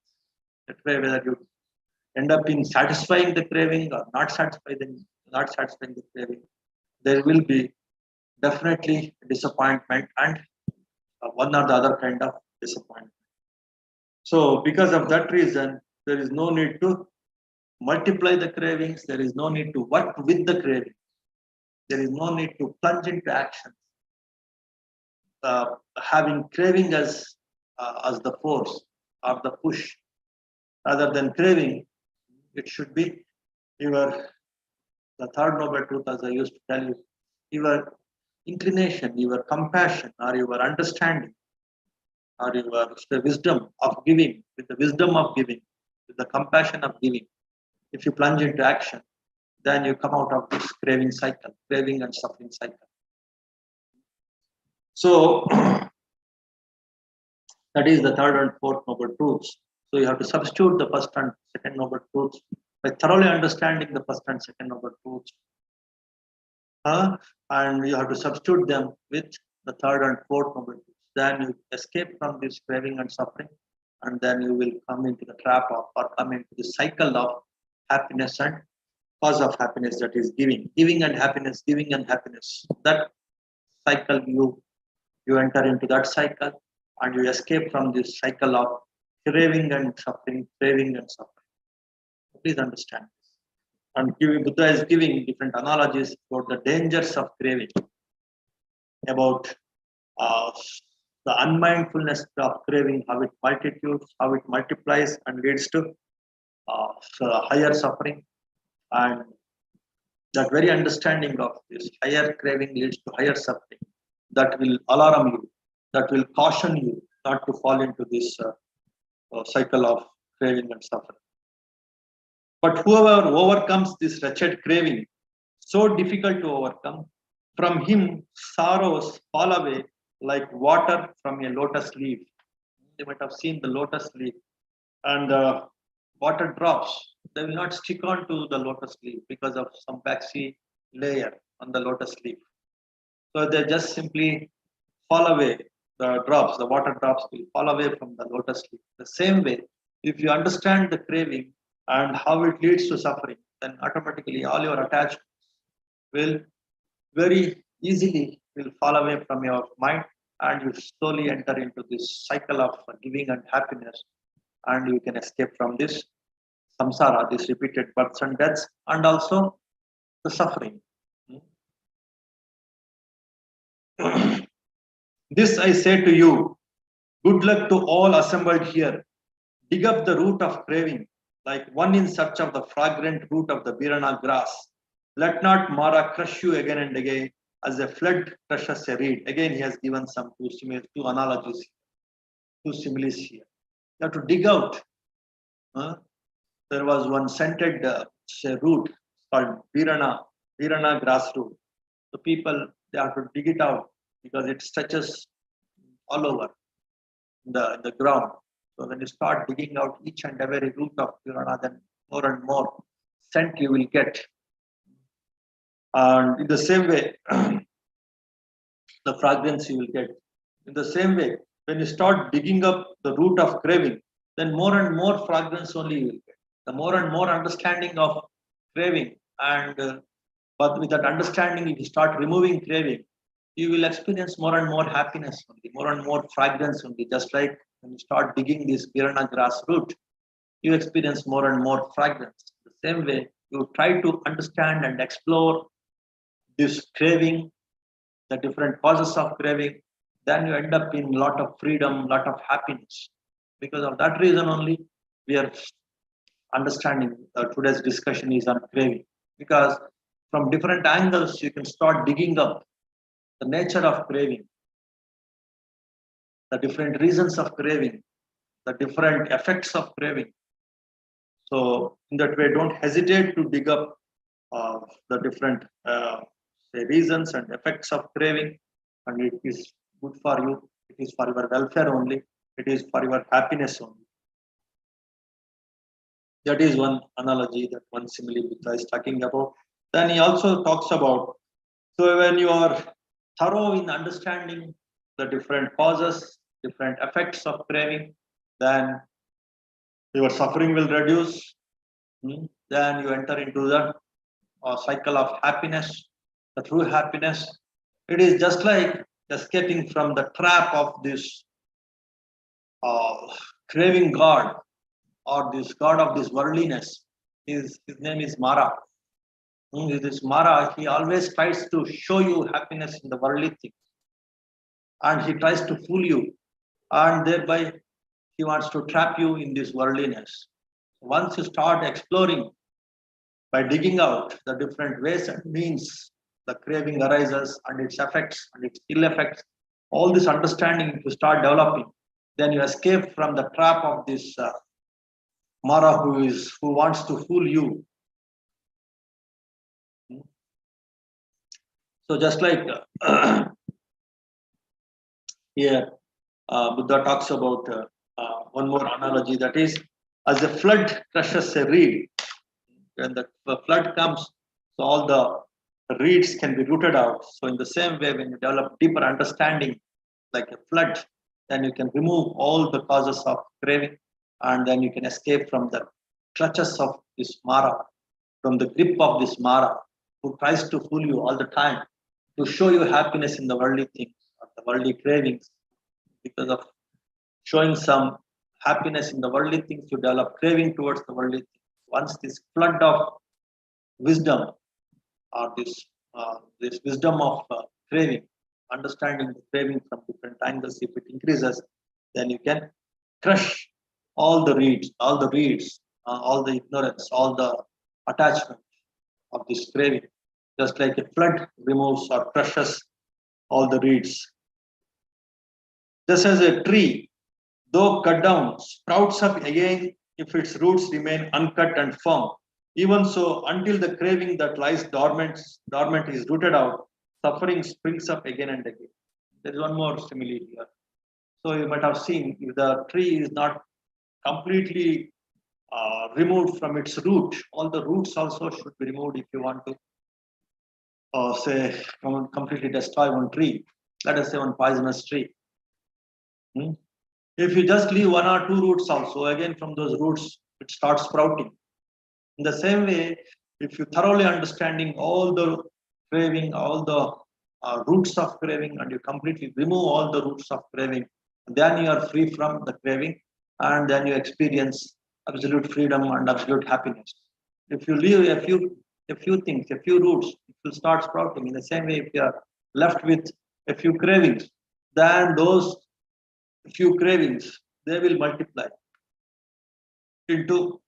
S1: That way, whether you end up in satisfying the craving or not satisfying the craving, there will be definitely disappointment and one or the other kind of disappointment. So, because of that reason, there is no need to multiply the cravings. There is no need to work with the craving. There is no need to plunge into action. Having craving as the force or the push, rather than craving, it should be your the third noble truth, as I used to tell you, your inclination, your compassion, or your understanding, or your wisdom of giving, with the wisdom of giving, with the compassion of giving. If you plunge into action, then you come out of this craving cycle, craving and suffering cycle. So that is the third and fourth noble truths. So you have to substitute the first and second noble truths by thoroughly understanding the first and second noble truths. And you have to substitute them with the third and fourth noble truths. Then you escape from this craving and suffering, and then you will come into the trap of, or come into the cycle of happiness and cause of happiness, that is giving. Giving and happiness, giving and happiness. That cycle, you enter into that cycle, and you escape from this cycle of craving and suffering, craving and suffering. Please understand this. And Buddha is giving different analogies about the dangers of craving, about the unmindfulness of craving, how it multiplies and leads to higher suffering, and that very understanding of this higher craving leads to higher suffering. That will alarm you, that will caution you not to fall into this cycle of craving and suffering. But whoever overcomes this wretched craving, so difficult to overcome, from him sorrows fall away like water from a lotus leaf. You might have seen the lotus leaf, and water drops. They will not stick on to the lotus leaf because of some waxy layer on the lotus leaf. So they just simply fall away. The water drops will fall away from the lotus leaf. The same way, if you understand the craving and how it leads to suffering, then automatically all your attachments will very easily will fall away from your mind, and you slowly enter into this cycle of giving and happiness, and you can escape from this samsara, this repeated births and deaths, and also the suffering. This I say to you, good luck to all assembled here. Dig up the root of craving, like one in search of the fragrant root of the birana grass. Let not Mara crush you again and again, as a flood crushes a reed. Again, he has given some two analogies, two similes here. You have to dig out. There was one scented root called birana grass root. The people, they have to dig it out because it stretches all over the ground. So when you start digging out each and every root of birana, then more and more scent you will get. And in the same way, the fragrance you will get. In the same way, when you start digging up the root of craving, then more and more fragrance only you will get. The more and more understanding of craving, and but with that understanding, if you start removing craving, you will experience more and more happiness only, more and more fragrance only. Just like when you start digging this birana grass root, you experience more and more fragrance. The same way, you try to understand and explore this craving, the different causes of craving, then you end up in a lot of freedom, lot of happiness. Because of that reason only, we are understanding today's discussion is on craving. Because from different angles, you can start digging up the nature of craving, the different reasons of craving, the different effects of craving. So in that way, don't hesitate to dig up the different reasons and effects of craving, and it is good for you. It is for your welfare only. It is for your happiness only. That is one analogy, that one simile Buddha is talking about. Then he also talks about, so when you are thorough in understanding the different causes, different effects of craving, then your suffering will reduce. Then you enter into the cycle of happiness, the true happiness. It is just like escaping from the trap of this uh, craving god, or this god of this worldliness. His name is Mara. This Mara, he always tries to show you happiness in the worldly thing, and he tries to fool you, and thereby he wants to trap you in this worldliness. Once you start exploring by digging out the different ways and means the craving arises and its effects and its ill effects, all this understanding you start developing, then you escape from the trap of this Mara who wants to fool you. So just like here, Buddha talks about one more analogy, that is, as a flood crushes a reed, when the flood comes, so all the reeds can be rooted out. So in the same way, when you develop deeper understanding, like a flood, then you can remove all the causes of craving, and then you can escape from the clutches of this Mara, from the grip of this Mara, who tries to fool you all the time to show you happiness in the worldly things, or the worldly cravings. Because of showing some happiness in the worldly things, you develop craving towards the worldly things. Once this flood of wisdom, or this wisdom of craving, understanding the craving from different angles, if it increases, then you can crush all the reeds, all the ignorance, all the attachment of this craving. Just like a flood removes or crushes all the reeds. Just as a tree, though cut down, sprouts up again if its roots remain uncut and firm. Even so, until the craving that lies dormant is rooted out, suffering springs up again and again. There is one more simile here. So you might have seen, if the tree is not completely removed from its root, all the roots also should be removed if you want to say completely destroy one tree. Let us say one poisonous tree. If you just leave one or two roots also, again from those roots it starts sprouting. In the same way, if you thoroughly understanding all the craving, all the roots of craving, and you completely remove all the roots of craving, then you are free from the craving, and then you experience absolute freedom and absolute happiness. If you leave a few things, a few roots, it will start sprouting. In the same way, if you are left with a few cravings, then those few cravings, they will multiply into,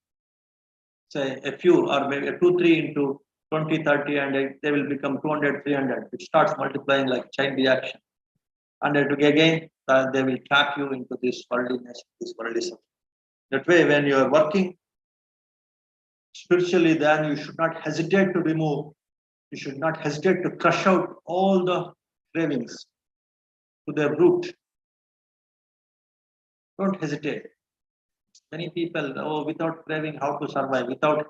S1: say, a few, or maybe a 2 3 into 20 30, and they will become 200 300. It starts multiplying like chain reaction, and again they will trap you into this worldliness, this worldism. That way, when you are working spiritually, then you should not hesitate to remove, you should not hesitate to crush out all the cravings to their root. Don't hesitate. Many people, oh, without craving, how to survive? Without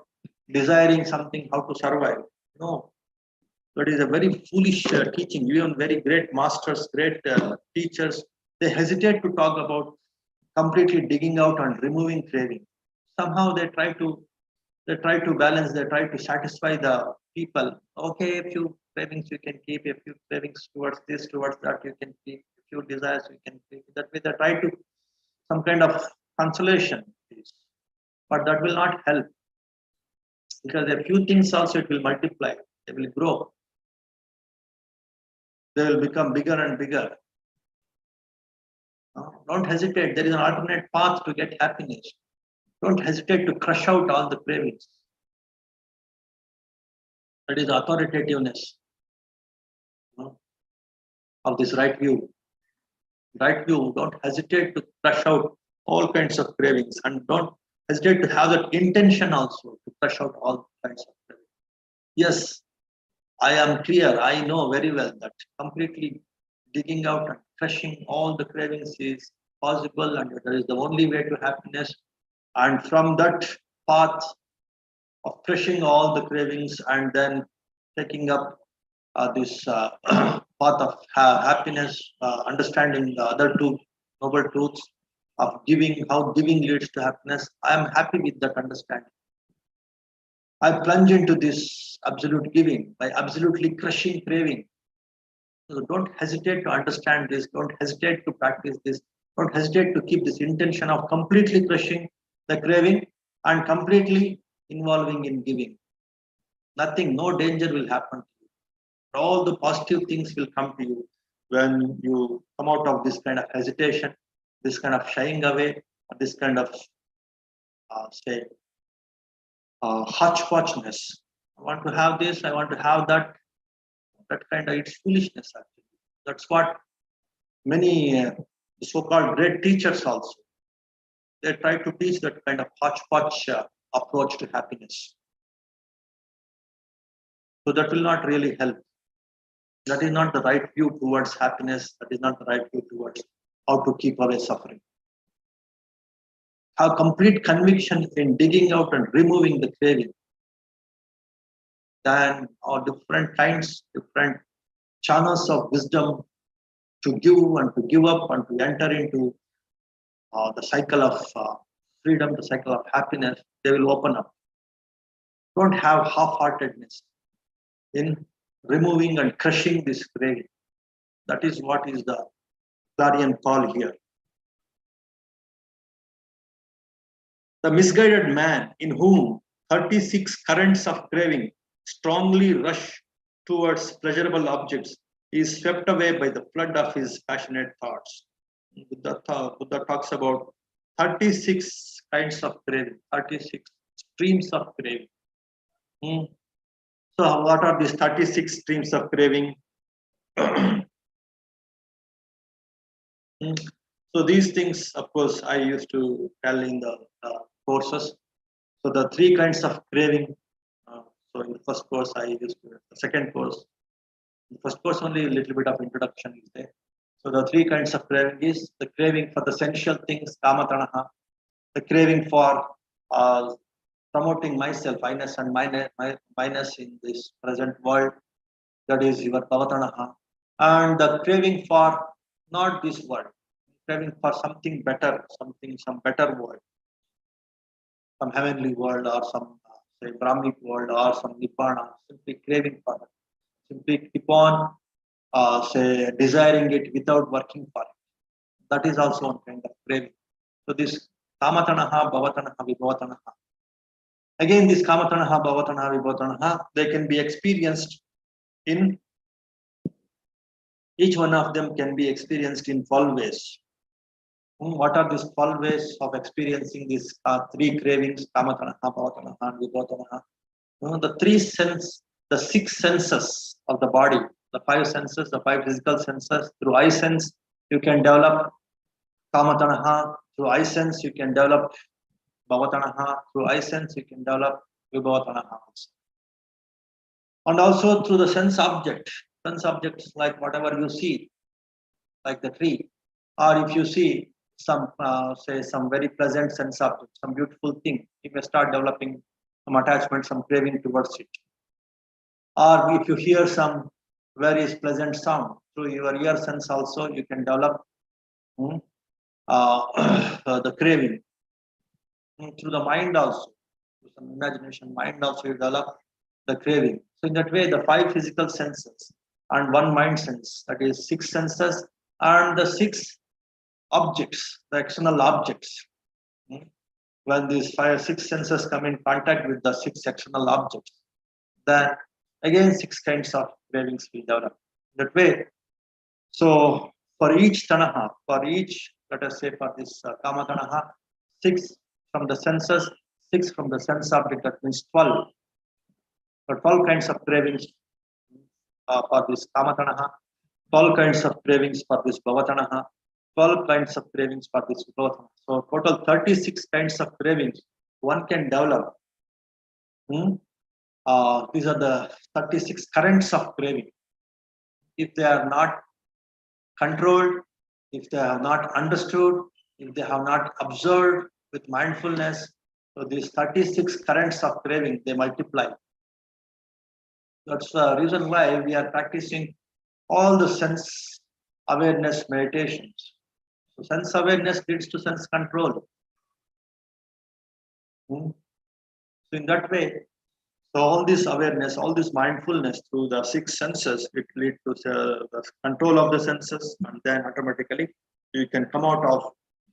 S1: desiring something, how to survive? No, that is a very foolish teaching. Even very great masters, great teachers, they hesitate to talk about completely digging out and removing craving. Somehow they try to balance, they try to satisfy the people. Okay, a few cravings you can keep, a few cravings towards this, towards that you can keep, a few desires you can keep. That way they try to some kind of consolation, but that will not help, because a few things also it will multiply, they will grow, they will become bigger and bigger. Don't hesitate, there is an alternate path to get happiness. Don't hesitate to crush out all the cravings. That is authoritativeness of this right view. Right view, don't hesitate to crush out all kinds of cravings, and don't hesitate to have that intention also to crush out all kinds of cravings. Yes, I am clear, I know very well that completely digging out and crushing all the cravings is possible, and that is the only way to happiness. And from that path of crushing all the cravings and then taking up this path of happiness, understanding the other two noble truths of giving, how giving leads to happiness. I am happy with that understanding. I plunge into this absolute giving by absolutely crushing craving. So don't hesitate to understand this. Don't hesitate to practice this. Don't hesitate to keep this intention of completely crushing the craving and completely involving in giving. Nothing, no danger will happen to you. All the positive things will come to you when you come out of this kind of hesitation, this kind of shying away, or this kind of say hodgepodgeness. I want to have this, I want to have that. That kind of it's foolishness actually. That's what many so-called great teachers also they try to teach that kind of hodgepodge approach to happiness. So that will not really help. That is not the right view towards happiness. That is not the right view towards how to keep away suffering. Have complete conviction in digging out and removing the craving. Then or different kinds, different channels of wisdom to give and to give up and to enter into the cycle of freedom, the cycle of happiness, they will open up. Don't have half-heartedness in removing and crushing this craving. That is what is the clarion call here. The misguided man in whom 36 currents of craving strongly rush towards pleasurable objects is swept away by the flood of his passionate thoughts. Buddha talks about 36 kinds of craving, 36 streams of craving. So, what are these 36 streams of craving? So, these things, of course, I used to tell in the courses. So, the three kinds of craving. So, in the first course, I used to, the second course, the first course only a little bit of introduction is there. So the three kinds of craving is the craving for the sensual things, kamatanaha, the craving for promoting myself, fineness and minus in this present world, that is your bhavatanaha, and the craving for not this world, craving for something better, some better world, some heavenly world or some say Brahmic world or some Nibbana, simply craving for it, simply keep on say desiring it without working for it. That is also one kind of craving. So this kamatanaha, bhavatanaha, vibhavatanaha. Again, this kamatanaha, bhavatanaha, vibhavatanaha, they can be experienced in each one of them can be experienced in 12 ways. What are these 12 ways of experiencing these three cravings, kamatanaha, bhavatanaha, and vibhavatanaha? The three sense, the six senses of the body, the five senses, the five physical senses. Through eye sense, you can develop kamatanaha. Through eye sense, you can develop bhavatanaha. Through eye sense, you can develop vibhavatanaha. And also through the sense objects like whatever you see, like the tree, or if you see some, say, some very pleasant sense object, some beautiful thing, you may start developing some attachment, some craving towards it. Or if you hear some very pleasant sound through your ear sense, also you can develop the craving. Through the mind also, through some imagination, mind also you develop the craving. So in that way, the five physical senses and one mind sense, that is six senses, and the six objects, the external objects. When these six senses come in contact with the six external objects, then again six kinds of cravings will develop. That way, so for each tanaha, for each, let us say for this kama tanaha, six from the senses, six from the sense object, that means 12. So 12 kinds of cravings for this kama tanaha, 12 kinds of cravings for this bhavatanaha, 12 kinds of cravings for this vibhavatanaha. So total 36 kinds of cravings one can develop. These are the 36 currents of craving. If they are not controlled, if they have not understood, if they have not observed with mindfulness, so these 36 currents of craving, they multiply. That's the reason why we are practicing all the sense awareness meditations. So sense awareness leads to sense control. Hmm. So in that way, so all this awareness, all this mindfulness through the six senses, it leads to the control of the senses, and then automatically you can come out of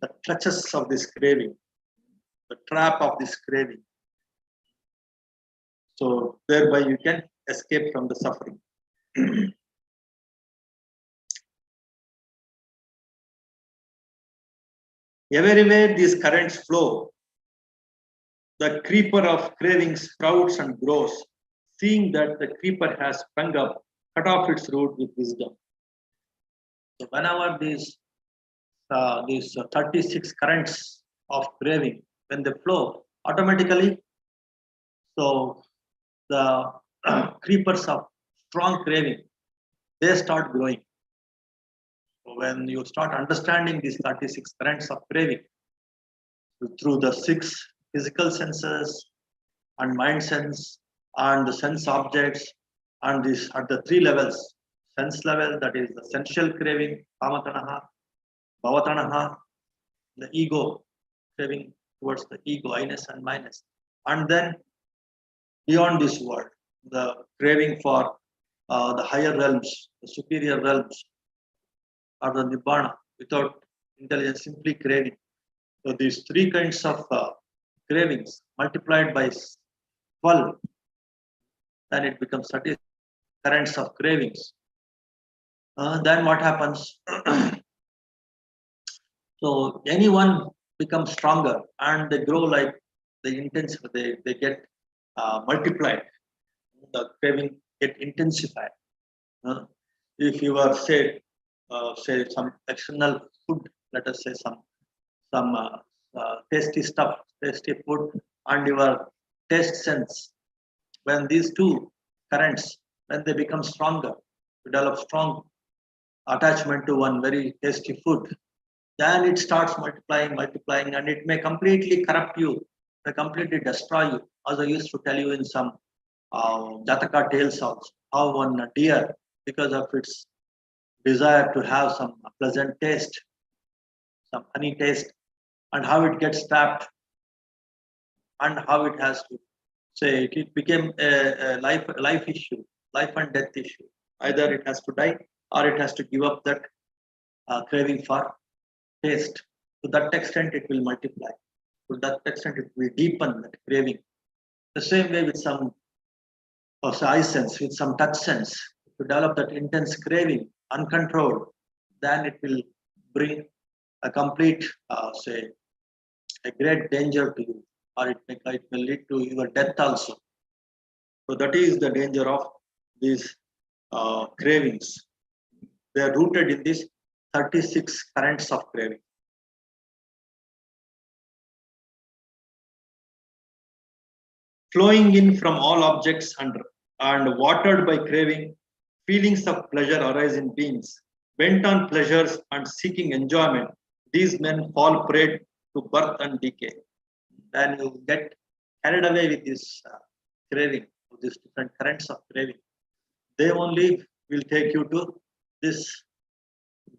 S1: the clutches of this craving, the trap of this craving. So thereby you can escape from the suffering. Everywhere these currents flow, the creeper of craving sprouts and grows. Seeing that the creeper has sprung up, cut off its root with wisdom. So whenever these 36 currents of craving, when they flow, automatically, so the creepers of strong craving, they start growing. So when you start understanding these 36 currents of craving through the six physical senses and mind sense and the sense objects, and this at the three levels, sense level, that is the sensual craving, kamatanaha, bhavatanaha, the ego craving towards the ego, I-ness and minus, and then beyond this world, the craving for the higher realms, the superior realms, or the nibbana without intelligence, simply craving. So these three kinds of cravings multiplied by 12, then it becomes 30 currents of cravings. Then what happens? So anyone becomes stronger and they grow like the intense, they get multiplied. The craving get intensified. Uh, if you are say some external food, let us say some tasty stuff, tasty food, and your taste sense, when these two currents, when they become stronger, you develop strong attachment to one very tasty food, then it starts multiplying, and it may completely corrupt you, may completely destroy you. As I used to tell you in some Jataka tales also, how one deer, because of its desire to have some pleasant taste, some honey taste, and how it gets trapped, and how it has to say it became a life issue, life and death issue. Either it has to die or it has to give up that craving for taste. To that extent, it will multiply. To that extent, it will deepen that craving. The same way with some of eye sense, with some touch sense, to develop that intense craving, uncontrolled, then it will bring a complete, say, a great danger to you, or it may lead to your death also. So that is the danger of these cravings. They are rooted in these 36 currents of craving. Flowing in from all objects and watered by craving, feelings of pleasure arise in beings. Bent on pleasures and seeking enjoyment, these men fall prey to birth and decay. Then you get carried away with this craving, these different currents of craving. They only will take you to this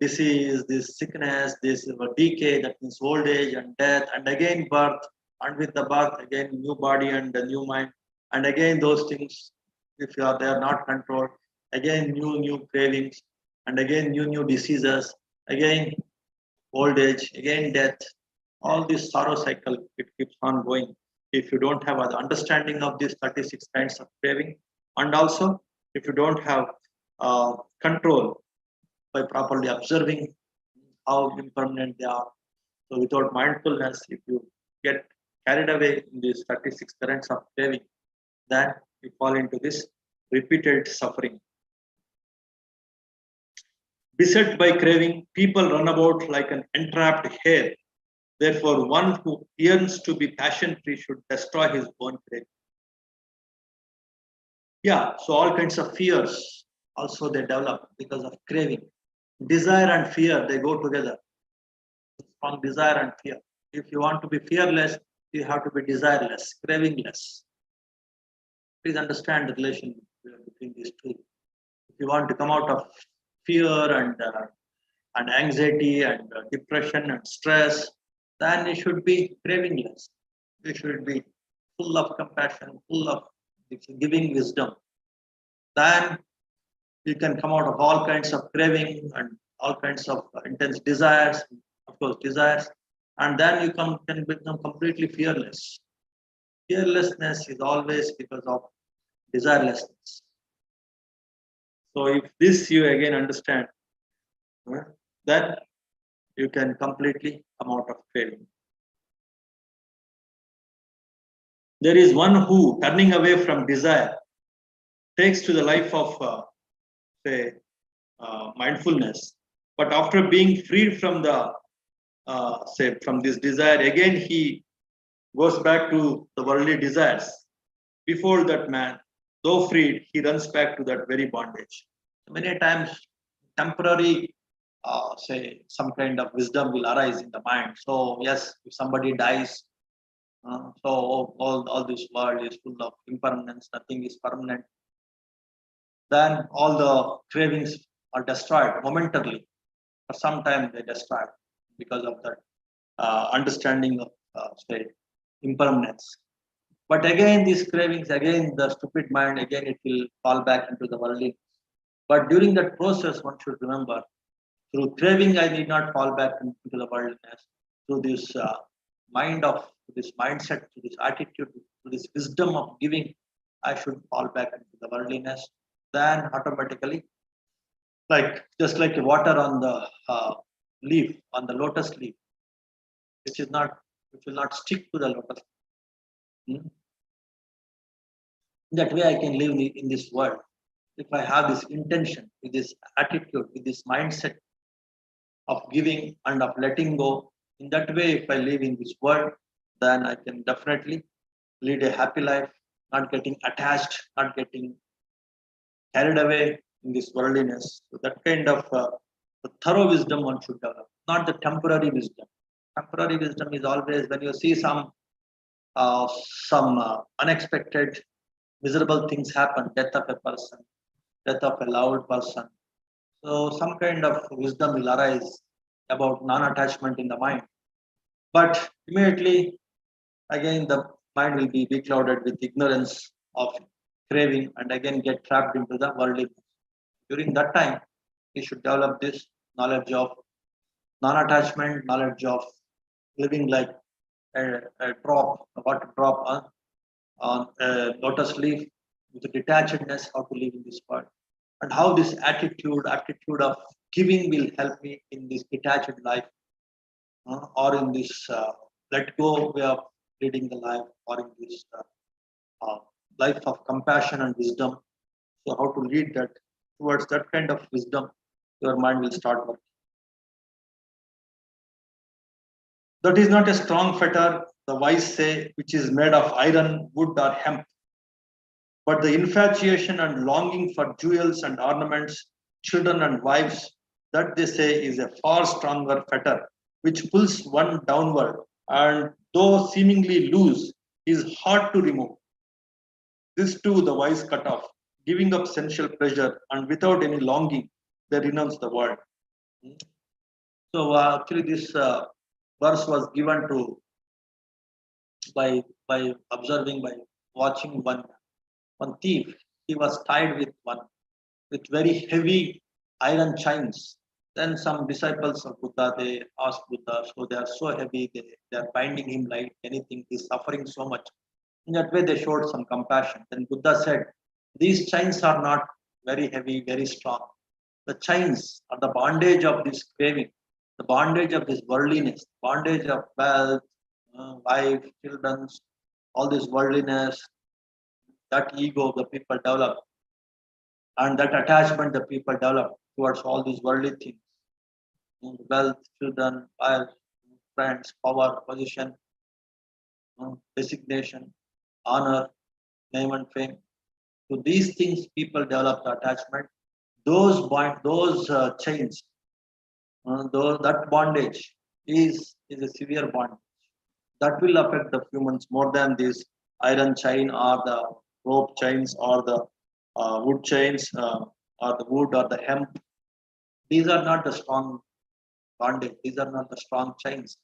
S1: disease, this sickness, this decay, that means old age and death, and again birth, and with the birth, again new body and a new mind, and again those things, if they are not controlled, again new cravings, and again new diseases, again old age, again death. All this sorrow cycle, it keeps on going if you don't have an understanding of these 36 kinds of craving, and also if you don't have control by properly observing how impermanent they are. So without mindfulness, if you get carried away in these 36 currents of craving, then you fall into this repeated suffering. Beset by craving, people run about like an entrapped hare. Therefore, one who yearns to be passion-free should destroy his own craving. Yeah, so all kinds of fears also they develop because of craving. Desire and fear, they go together. Strong desire and fear. If you want to be fearless, you have to be desireless, cravingless. Please understand the relation between these two. If you want to come out of fear and anxiety and depression and stress, then you should be cravingless. You should be full of compassion, full of giving wisdom. Then you can come out of all kinds of craving and all kinds of intense desires, of course, desires, and then you can become completely fearless. Fearlessness is always because of desirelessness. So, if this you again understand, uh, then you can completely come out of craving. There is one who, turning away from desire, takes to the life of, say, mindfulness. But after being freed from the, say, from this desire, again he goes back to the worldly desires. Before that man, though freed, he runs back to that very bondage. Many times, temporary, say, some kind of wisdom will arise in the mind. So, yes, if somebody dies, so all this world is full of impermanence, nothing is permanent. Then all the cravings are destroyed momentarily. For some time, they destroyed because of that understanding of, say, impermanence. But again, these cravings, again, the stupid mind, again, it will fall back into the worldly. But during that process, one should remember, through craving, I need not fall back into the worldliness. Through this mind of, this mindset, to this attitude, to this wisdom of giving, I should fall back into the worldliness. Then automatically, like just like water on the leaf, on the lotus leaf, which is not, which will not stick to the lotus. Hmm? That way, I can live in this world. If I have this intention, with this attitude, with this mindset of giving and of letting go, in that way, if I live in this world, then I can definitely lead a happy life, not getting attached, not getting carried away in this worldliness. So that kind of the thorough wisdom one should develop, not the temporary wisdom. Temporary wisdom is always when you see uh, some unexpected, miserable things happen, death of a person, death of a loved person. So some kind of wisdom will arise about non-attachment in the mind. But immediately again the mind will be beclouded with ignorance of craving and again get trapped into the worldly. During that time, we should develop this knowledge of non-attachment, knowledge of living like a drop, a water drop on a lotus leaf with a detachedness, how to live in this world. And how this attitude of giving will help me in this detached life, or in this let go way of leading the life, or in this life of compassion and wisdom. So, how to lead that towards that kind of wisdom, your mind will start working. That is not a strong fetter, the wise say, which is made of iron, wood, or hemp. But the infatuation and longing for jewels and ornaments, children and wives, that they say is a far stronger fetter, which pulls one downward, and though seemingly loose, is hard to remove. This too the wise cut off, giving up sensual pleasure, and without any longing, they renounce the world. So actually, this verse was given to by observing, by watching one thief. He was tied with very heavy iron chains. Then some disciples of Buddha, they asked Buddha, so they are so heavy, they are binding him like anything. He's suffering so much. In that way, they showed some compassion. Then Buddha said, these chains are not very heavy, very strong. The chains are the bondage of this craving, the bondage of this worldliness, bondage of wealth, wife, children, all this worldliness, that ego the people develop, and that attachment the people develop towards all these worldly things, wealth, children, wife, friends, power, position, designation, honor, name and fame. So these things people develop the attachment. Those chains, that bondage is a severe bondage that will affect the humans more than this iron chain or the rope chains or the wood chains, or the wood or the hemp. These are not the strong bondage. These are not the strong chains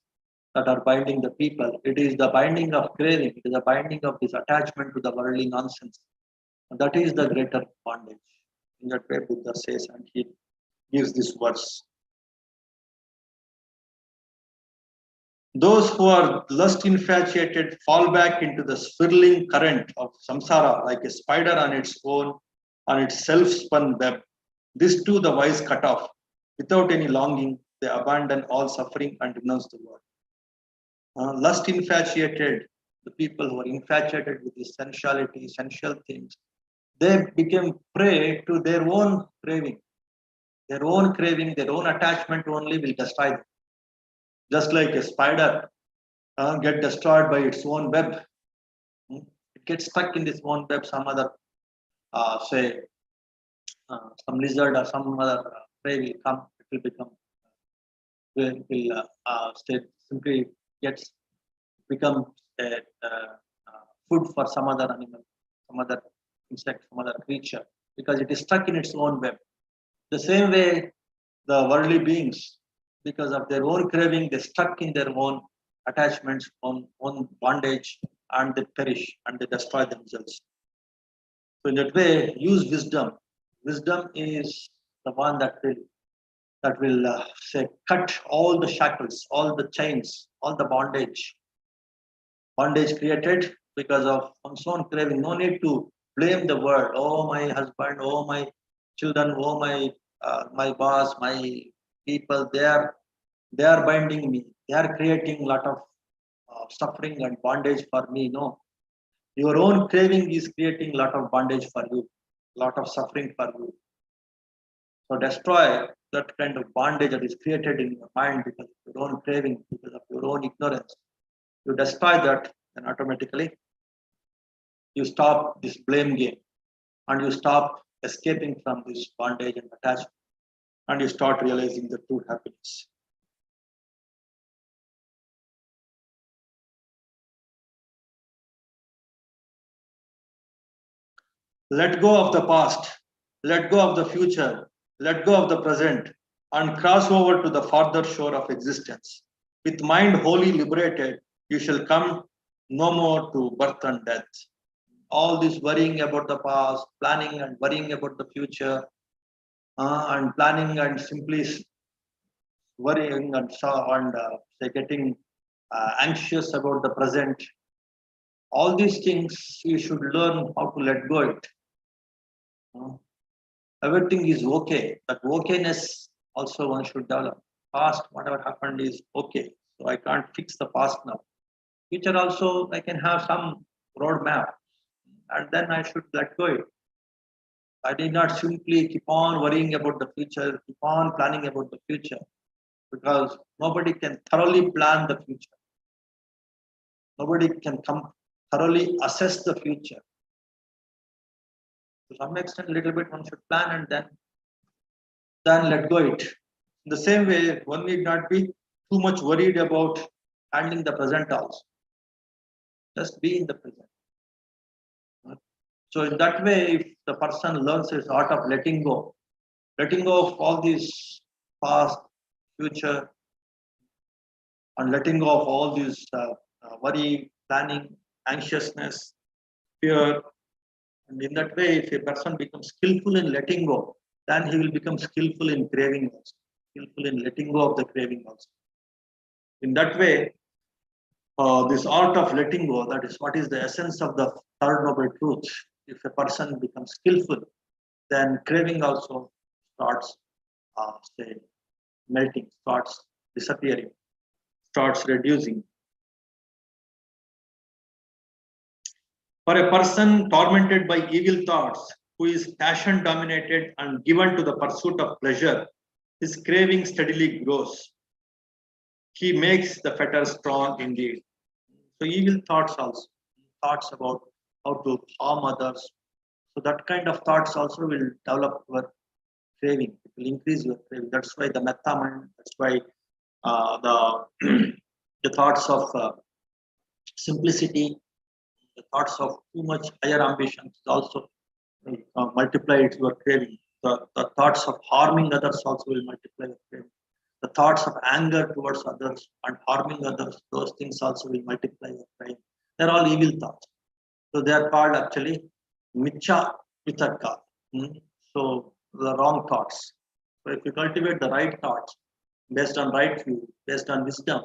S1: that are binding the people. It is the binding of craving. It is the binding of this attachment to the worldly nonsense. And that is the greater bondage. In that way, Buddha says, and he gives this verse. Those who are lust infatuated fall back into the swirling current of samsara like a spider on its self-spun web. This too the wise cut off. Without any longing, they abandon all suffering and renounce the world. Lust infatuated, the people who are infatuated with this sensuality, sensual things, they became prey to their own craving. Their own craving, their own attachment only will destroy them. Just like a spider get destroyed by its own web. It gets stuck in this own web, some other, say, some lizard or some other prey will come, it will become, simply gets become a, food for some other animal, some other insect, some other creature, because it is stuck in its own web. The same way, the worldly beings, because of their own craving, they stuck in their own attachments, own bondage, and they perish and they destroy themselves. So in that way, use wisdom. Wisdom is the one that will say cut all the shackles, all the chains, all the bondage created because of one's own craving. No need to blame the world. Oh, my husband. Oh, my children. Oh, my boss. My people. They are binding me. They are creating a lot of suffering and bondage for me. No, your own craving is creating a lot of bondage for you, a lot of suffering for you. So destroy that kind of bondage that is created in your mind because of your own craving, because of your own ignorance. You destroy that, then automatically you stop this blame game and you stop escaping from this bondage and attachment and you start realizing the true happiness. Let go of the past, let go of the future, let go of the present, and cross over to the farther shore of existence. With mind wholly liberated, you shall come no more to birth and death. All this worrying about the past, planning and worrying about the future, and planning and simply worrying and say getting anxious about the present. All these things you should learn how to let go it. Everything is okay. That okayness also one should develop. Past, whatever happened is okay. So I can't fix the past now. Future also I can have some roadmap, and then I should let go it. I did not simply keep on worrying about the future, keep on planning about the future, because nobody can thoroughly plan the future. Nobody can thoroughly assess the future. To some extent, a little bit one should plan and then let go it. In the same way, one need not be too much worried about handling the present also. Just be in the present. So in that way, if the person learns his art of letting go of all these past, future, and letting go of all these worry, planning, anxiousness, fear, and in that way, if a person becomes skillful in letting go, then he will become skillful in craving also, skillful in letting go of the craving also. In that way, this art of letting go, that is what is the essence of the third noble truth. If a person becomes skillful, then craving also starts melting, starts disappearing, starts reducing. For a person tormented by evil thoughts, who is passion dominated and given to the pursuit of pleasure, his craving steadily grows. He makes the fetter strong indeed. So evil thoughts also, thoughts about how to harm others. So that kind of thoughts also will develop your craving. It will increase your craving. That's why the metta mind, that's why the thoughts of simplicity, the thoughts of too much higher ambitions also multiply your craving. the thoughts of harming others also will multiply your craving. The thoughts of anger towards others and harming others, those things also will multiply your craving. They're all evil thoughts. So they are called actually Micha Vitarka. So the wrong thoughts. So if you cultivate the right thoughts based on right view, based on wisdom,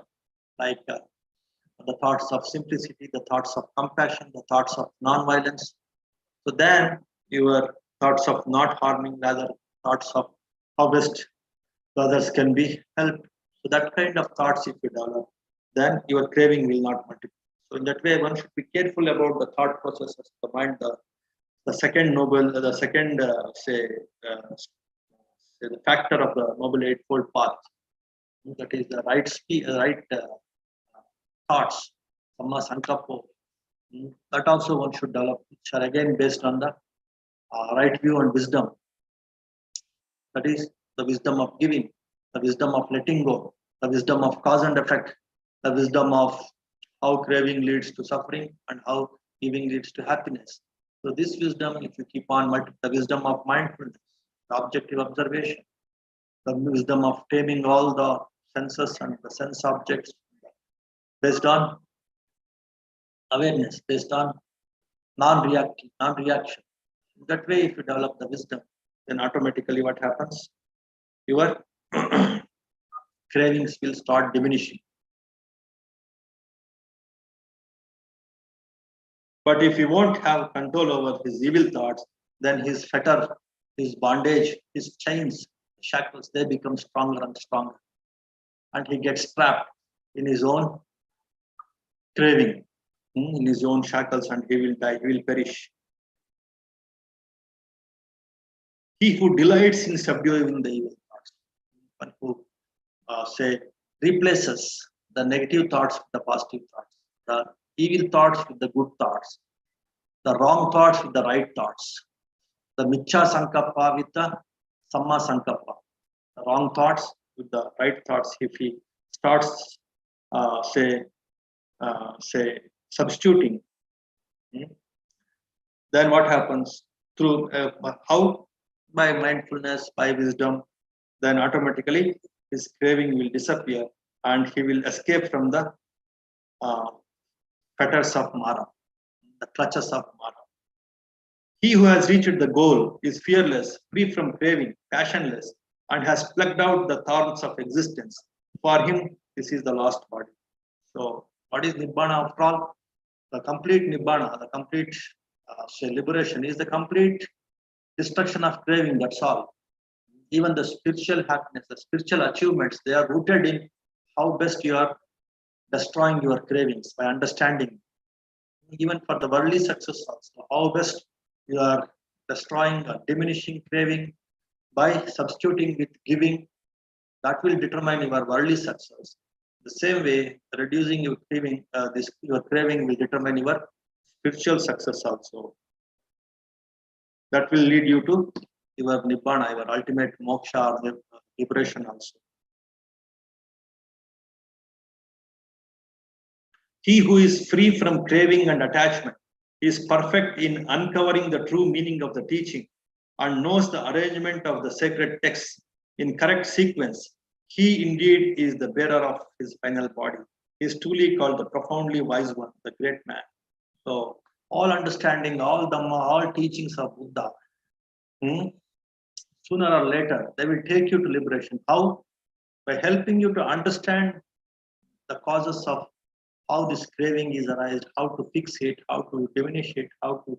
S1: like the thoughts of simplicity, the thoughts of compassion, the thoughts of non-violence, so then your thoughts of not harming, rather thoughts of how best the others can be helped. So that kind of thoughts, if you develop, then your craving will not multiply. So in that way, one should be careful about the thought processes, the mind, the second noble, the second say the factor of the noble eightfold path. That is the right thoughts, samma sankappo. That also one should develop, which are again based on the right view and wisdom. That is the wisdom of giving, the wisdom of letting go, the wisdom of cause and effect, the wisdom of how craving leads to suffering and how giving leads to happiness. So this wisdom, if you keep on the wisdom of mindfulness, the objective observation, the wisdom of taming all the senses and the sense objects based on awareness, based on non-reaction. That way, if you develop the wisdom, then automatically what happens? Your cravings will start diminishing. But if he won't have control over his evil thoughts, then his fetter, his bondage, his chains, shackles, they become stronger and stronger. And he gets trapped in his own craving, in his own shackles, and he will die, he will perish. He who delights in subduing the evil thoughts, one who replaces the negative thoughts with the positive thoughts, the evil thoughts with the good thoughts, the wrong thoughts with the right thoughts, the Micha Sankappa with the Samma Sankappa, the wrong thoughts with the right thoughts. If he starts, substituting, then what happens? Through how? By mindfulness, by wisdom, then automatically his craving will disappear and he will escape from the fetters of Mara, the clutches of Mara. He who has reached the goal is fearless, free from craving, passionless, and has plucked out the thorns of existence. For him, this is the lost body. So, what is Nibbana after all? The complete Nibbana, the complete liberation is the complete destruction of craving, that's all. Even the spiritual happiness, the spiritual achievements, they are rooted in how best you are destroying your cravings by understanding. Even for the worldly success also, how best you are destroying or diminishing craving by substituting with giving, that will determine your worldly success. The same way, reducing your craving, your craving will determine your spiritual success also. That will lead you to your nibbana, your ultimate moksha or liberation also. He who is free from craving and attachment is perfect in uncovering the true meaning of the teaching and knows the arrangement of the sacred texts in correct sequence. He indeed is the bearer of his final body. He is truly called the profoundly wise one, the great man. So, all understanding, all Dhamma, all teachings of Buddha, sooner or later, they will take you to liberation. How? By helping you to understand the causes of how this craving is arised, how to fix it, how to diminish it, how to,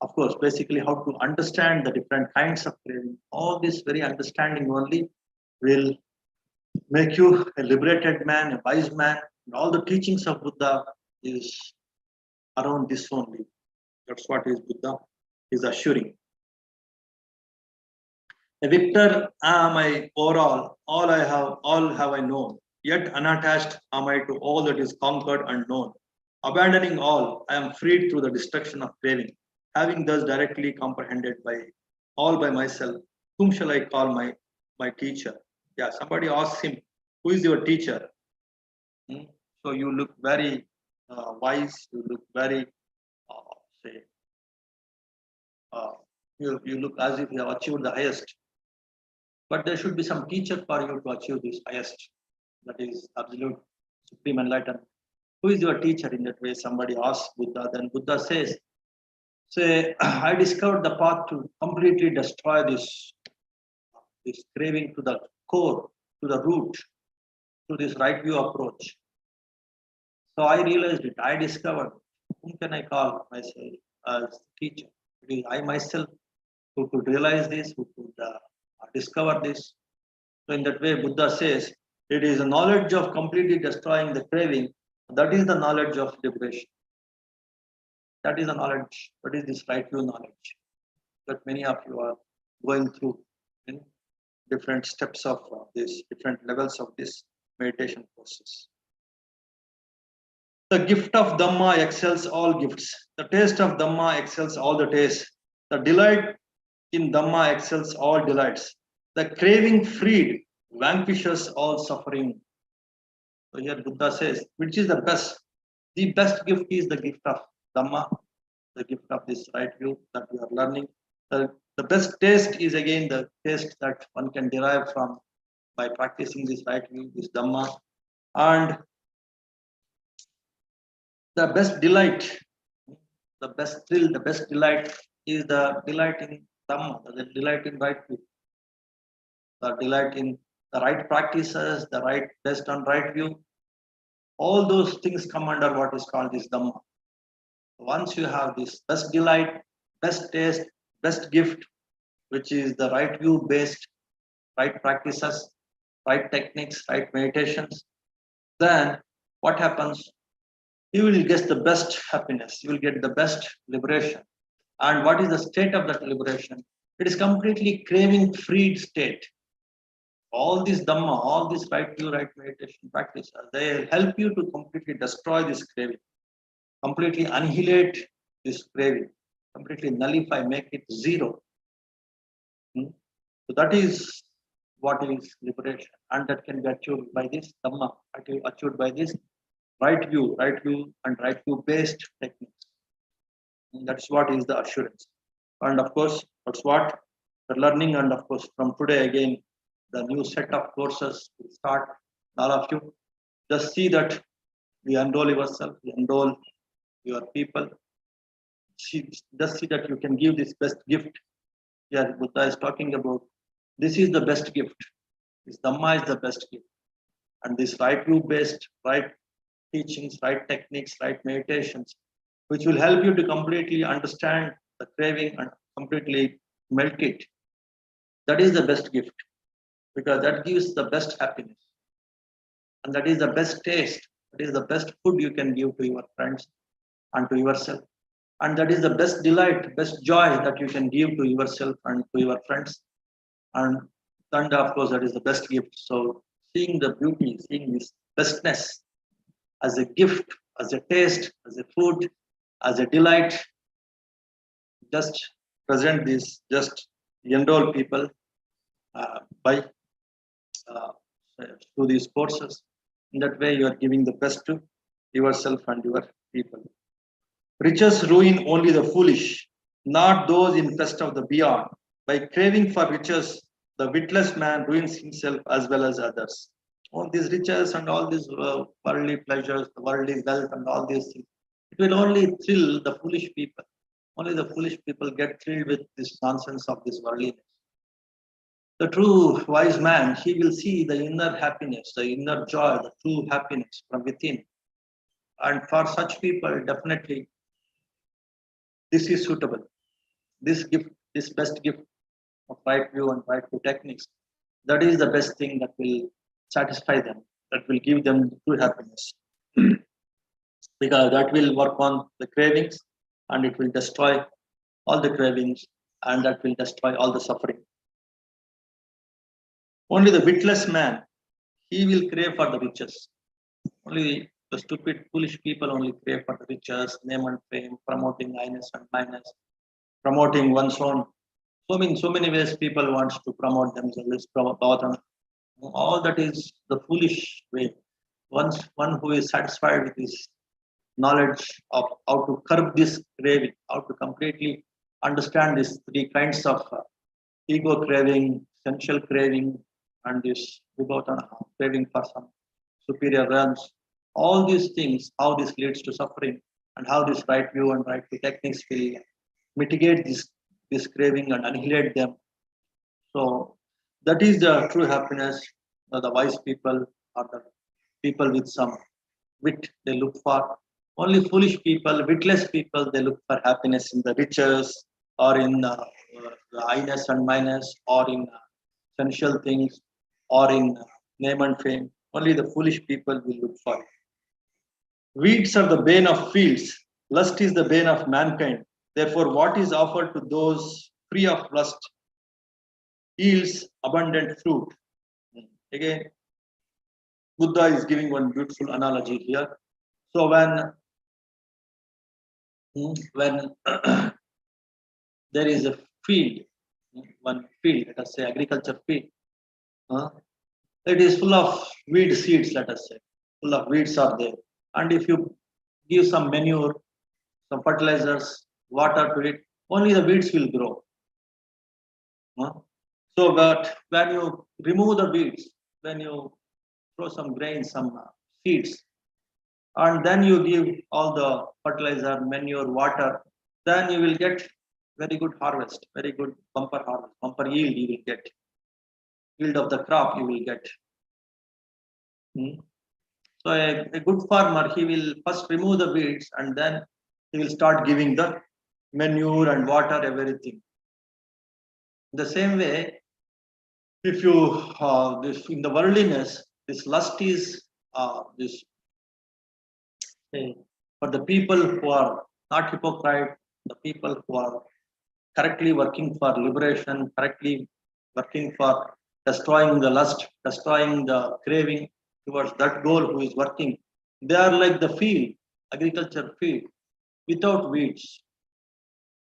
S1: of course, basically how to understand the different kinds of craving. All this very understanding only will make you a liberated man, a wise man. And all the teachings of Buddha is around this only. That's what is Buddha is assuring. A victor am I overall, all have I known. Yet unattached am I to all that is conquered and known. Abandoning all, I am freed through the destruction of craving. Having thus directly comprehended by all by myself, whom shall I call my teacher? Yeah, somebody asks him, who is your teacher? So you look very wise, you look very, say, You look as if you have achieved the highest. But there should be some teacher for you to achieve this highest. That is absolute supreme enlightenment. Who is your teacher in that way? Somebody asks Buddha. Then Buddha says, say, I discovered the path to completely destroy this craving to the core, to the root, to this right view approach. So I realized it. I discovered. Whom can I call myself as teacher? It is I myself who could realize this, who could discover this. So in that way, Buddha says, it is a knowledge of completely destroying the craving. That is the knowledge of liberation. That is the knowledge. That is this right view knowledge that many of you are going through in different steps of this, different levels of this meditation process. The gift of Dhamma excels all gifts. The taste of Dhamma excels all the tastes. The delight in Dhamma excels all delights. The craving freed vanquishes all suffering. So here Buddha says, which is the best? The best gift is the gift of Dhamma, the gift of this right view that we are learning. The best taste is again the taste that one can derive from by practicing this right view, this Dhamma. And the best delight, the best thrill, the best delight is the delight in Dhamma, the delight in right view, the delight in the right practices, the right best and right view. All those things come under what is called this Dhamma. Once you have this best delight, best taste, best gift, which is the right view based, right practices, right techniques, right meditations, then what happens? You will get the best happiness, you will get the best liberation. And what is the state of that liberation? It is completely craving freed state. All this Dhamma, all this right view, right meditation practices, they help you to completely destroy this craving, completely annihilate this craving, completely nullify, make it zero. So that is what is liberation, and that can be achieved by this Dhamma, achieved by this right view, and right view based techniques. And that's what is the assurance. And of course, that's what we're learning. And of course, from today again, the new set of courses will start. All of you, just see that we enroll yourself, we enroll your people. Just see that you can give this best gift. Here, Buddha is talking about this is the best gift. This Dhamma is the best gift. And this right view based, right teachings, right techniques, right meditations, which will help you to completely understand the craving and completely melt it. That is the best gift, because that gives the best happiness. And that is the best taste. That is the best food you can give to your friends and to yourself. And that is the best delight, best joy that you can give to yourself and to your friends. And of course, that is the best gift. So seeing the beauty, seeing this bestness as a gift, as a taste, as a food, as a delight, just present this, just enroll people by through these courses. In that way, you are giving the best to yourself and your people. Riches ruin only the foolish, not those in quest of the beyond. By craving for riches, the witless man ruins himself as well as others. All these riches and all these worldly pleasures, the worldly wealth and all these things, it will only thrill the foolish people. Only the foolish people get thrilled with this nonsense of this worldliness. The true wise man, he will see the inner happiness, the inner joy, the true happiness from within. And for such people, definitely, this is suitable. This gift, this best gift of right view and right view techniques, that is the best thing that will satisfy them, that will give them true happiness. Because that will work on the cravings and it will destroy all the cravings and that will destroy all the suffering. Only the witless man, he will crave for the riches. Only the stupid, foolish people only crave for the riches, name and fame, promoting highness and minus, promoting one's own. So many ways people want to promote themselves, all that is the foolish way. One who is satisfied with his knowledge of how to curb this craving, how to completely understand these three kinds of ego craving, sensual craving, and this Vibhavtana craving for some superior realms. All these things, how this leads to suffering, and how this right view and right view techniques will mitigate this craving and annihilate them. So that is the true happiness. The wise people or the people with some wit they look for. Only foolish people, witless people, they look for happiness in the riches or in the highness and minus or in sensual things or in name and fame. Only the foolish people will look for it. Weeds are the bane of fields. Lust is the bane of mankind. Therefore, what is offered to those free of lust yields abundant fruit. Again, Buddha is giving one beautiful analogy here. So when there is a field, one field, let us say agriculture field, uh, it is full of weed seeds, let us say, full of weeds are there. And if you give some manure, some fertilizers, water to it, only the weeds will grow. So, but when you remove the weeds, when you throw some grains, some seeds, and then you give all the fertilizer, manure, water, then you will get very good harvest, very good bumper harvest, bumper yield you will get, yield of the crop you will get. So a good farmer, he will first remove the weeds and then he will start giving the manure and water, everything. The same way, if you this in the worldliness, this lust is this for the people who are not hypocrite, the people who are correctly working for liberation, correctly working for destroying the lust, destroying the craving towards that goal, who is working, they are like the field, agriculture field, without weeds.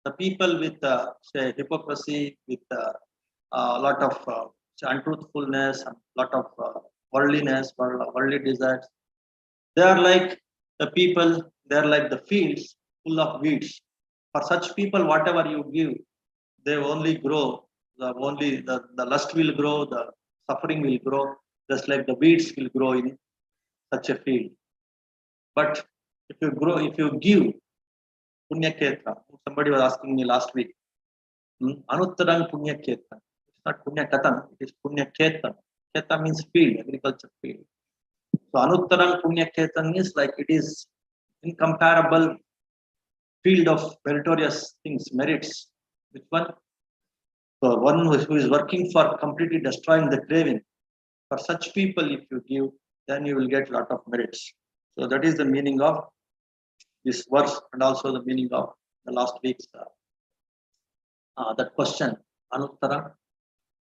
S1: The people with say hypocrisy, with a lot of untruthfulness, and lot of worldliness, worldly desires, they are like the people, they are like the fields full of weeds. For such people, whatever you give, they only grow. The lust will grow, the suffering will grow, just like the weeds will grow in such a field. But if you give punya ketra, somebody was asking me last week, Anuttarang punya ketra. It's not punya katan, it is punya ketan. Keta means field, agriculture field. So Anuttarang punya ketan means like it is incomparable field of meritorious things, merits. Which one? So one who is working for completely destroying the craving. For such people, if you give, then you will get a lot of merits. So that is the meaning of this verse and also the meaning of the last week's that question. Anuttara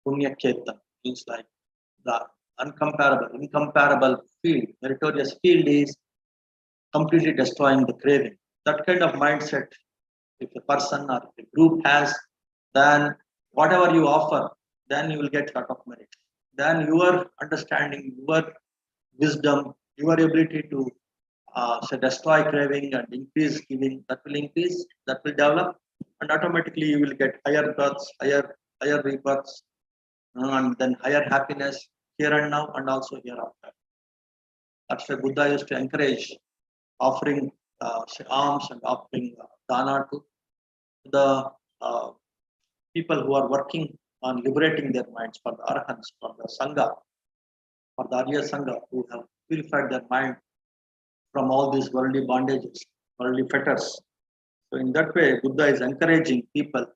S1: Punya Ketan means like the incomparable field, meritorious field is completely destroying the craving. That kind of mindset, if a person or if a group has, then whatever you offer, then you will get a lot of merit. Then your understanding, your wisdom, your ability to say destroy craving and increase giving, that will increase, that will develop, and automatically you will get higher births, higher rebirths, and then higher happiness here and now and also hereafter. That's why Buddha used to encourage offering alms and offering dana to the people who are working on liberating their minds, for the arahants, for the sangha, for the Arya Sangha, who have purified their mind from all these worldly bondages, worldly fetters. So in that way, Buddha is encouraging people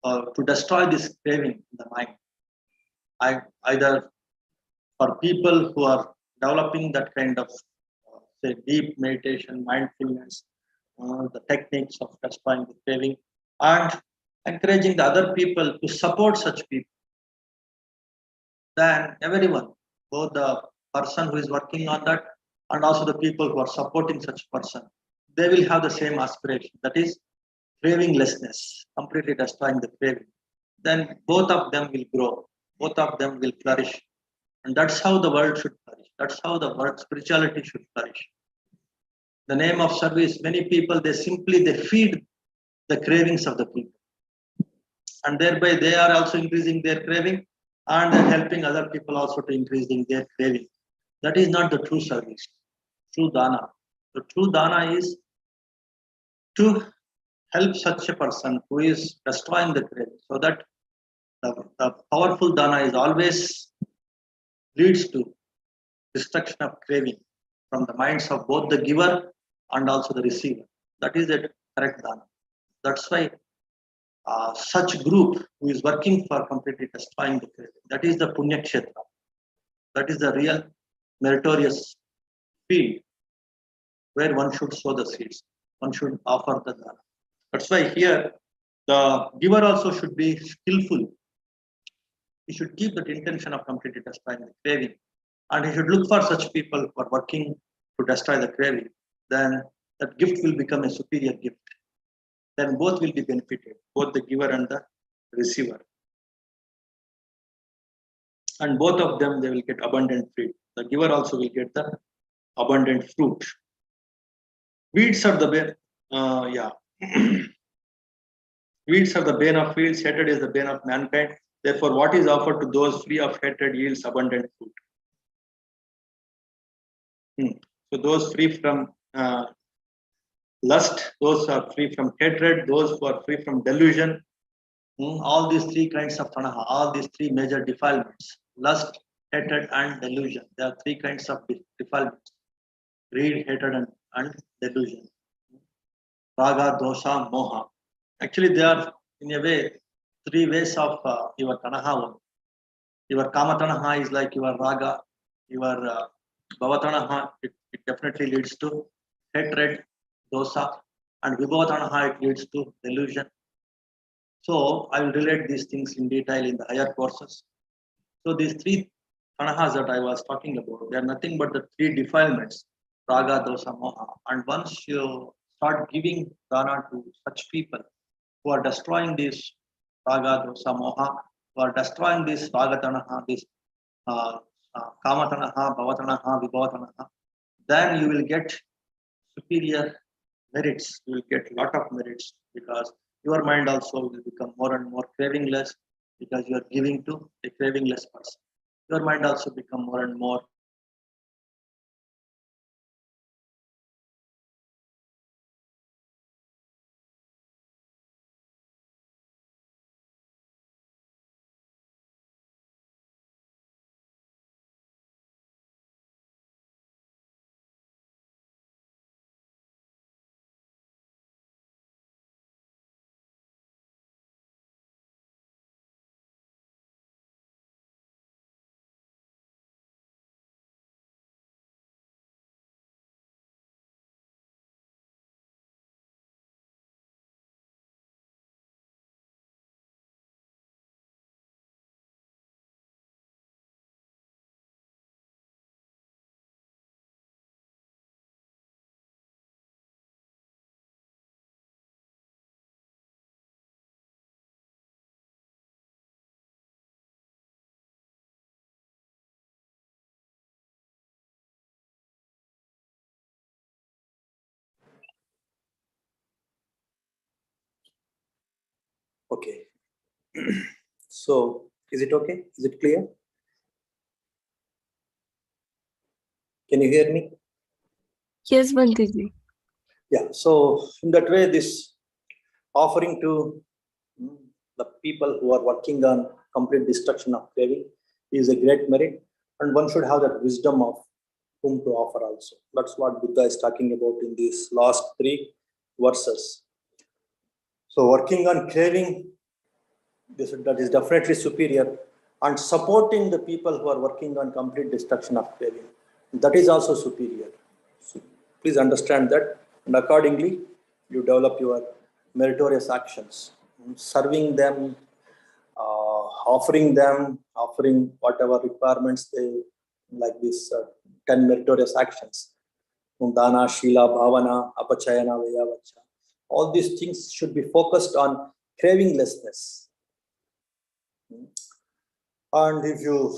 S1: to destroy this craving in the mind. Either for people who are developing that kind of say deep meditation, mindfulness, the techniques of destroying the craving, and encouraging the other people to support such people. Then everyone, both the person who is working on that and also the people who are supporting such person, they will have the same aspiration, that is cravinglessness, completely destroying the craving. Then both of them will grow, both of them will flourish, and that's how the world should flourish. That's how the world spirituality should flourish. The name of service, many people they feed the cravings of the people. and thereby they are also increasing their craving, and they're helping other people also to increasing their craving. That is not the true service, true dana. The true dana is to help such a person who is destroying the craving, so that the powerful dana is always leads to destruction of craving from the minds of both the giver and also the receiver. That is the correct dana. That's why such group who is working for completely destroying the craving, that is the punya kshetra. That is the real meritorious field where one should sow the seeds. One should offer the dana. That's why here the giver also should be skillful. He should keep that intention of completely destroying the craving, and he should look for such people who are working to destroy the craving. Then that gift will become a superior gift. Then both will be benefited, both the giver and the receiver. And both of them, they will get abundant fruit. The giver also will get the abundant fruit. Weeds are the bane. Weeds are the bane of fields. Hatred is the bane of mankind. Therefore, what is offered to those free of hatred yields abundant fruit. So those free from lust, those are free from hatred, those who are free from delusion. All these three kinds of tanaha, all these three major defilements: lust, hatred, and delusion. There are three kinds of defilements: greed, hatred, and delusion. Raga, dosha, moha. Actually, they are in a way three ways of your tanaha. Your kama tanaha is like your raga, your bhava tanaha, it definitely leads to hatred, dosa, and vibhava tanaha, it leads to delusion. So I will relate these things in detail in the higher courses. So these three tanahas that I was talking about, they are nothing but the three defilements: raga, dosa, moha. And once you start giving dana to such people who are destroying this raga, dosa, moha, who are destroying this raga tanaha, this kama tanaha, bhava tanaha, vibhava tanaha, then you will get superior merits. You will get a lot of merits, because your mind also will become more and more cravingless, because you are giving to a cravingless person. Your mind also become more and more
S2: Okay. So, is it okay? Is it clear? Can you hear me?
S3: Yes, Bantiji.
S2: Yeah. So, in that way, this offering to the people who are working on complete destruction of craving is a great merit, and one should have that wisdom of whom to offer also. That's what Buddha is talking about in these last three verses. So, working on craving, that is definitely superior, and supporting the people who are working on complete destruction of craving, that is also superior. So please understand that, and accordingly you develop your meritorious actions, serving them, offering whatever requirements they like, this 10 meritorious actions: dana, shila, bhavana, apachayana, vayavacha. All these things should be focused on cravinglessness. And if you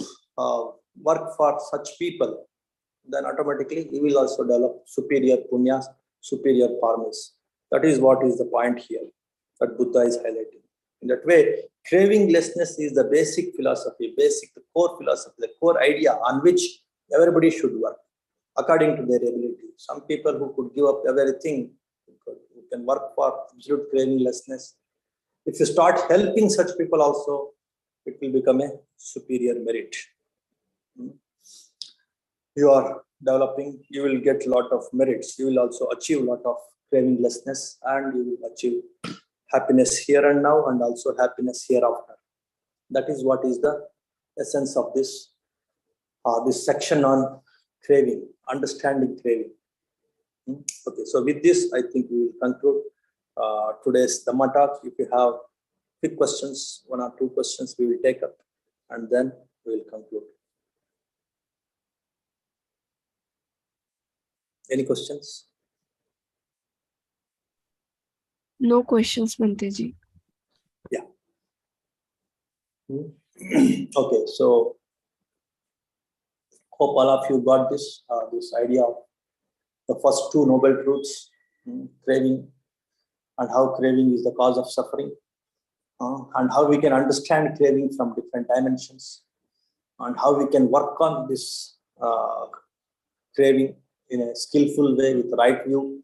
S2: work for such people, then automatically you will also develop superior punyas, superior karmas. That is what is the point here that Buddha is highlighting In that way, cravinglessness is the basic philosophy, the core philosophy, the core idea on which everybody should work according to their ability. Some people who could give up everything, who can work for absolute cravinglessness. If you start helping such people also, it will become a superior merit. You are developing, you will get a lot of merits. You will also achieve a lot of cravinglessness, and you will achieve happiness here and now, and also happiness hereafter. That is what is the essence of this section on craving, understanding craving. Okay, so with this, I think we will conclude today's Dhamma talk. If you have quick questions, 1 or 2 questions, we will take up, and then we will conclude. Any questions?
S3: No questions, Bhanteji.
S2: Yeah. Okay, so hope all of you got this idea of the first 2 noble truths, craving, and how craving is the cause of suffering, and how we can understand craving from different dimensions, and how we can work on this craving in a skillful way with right view,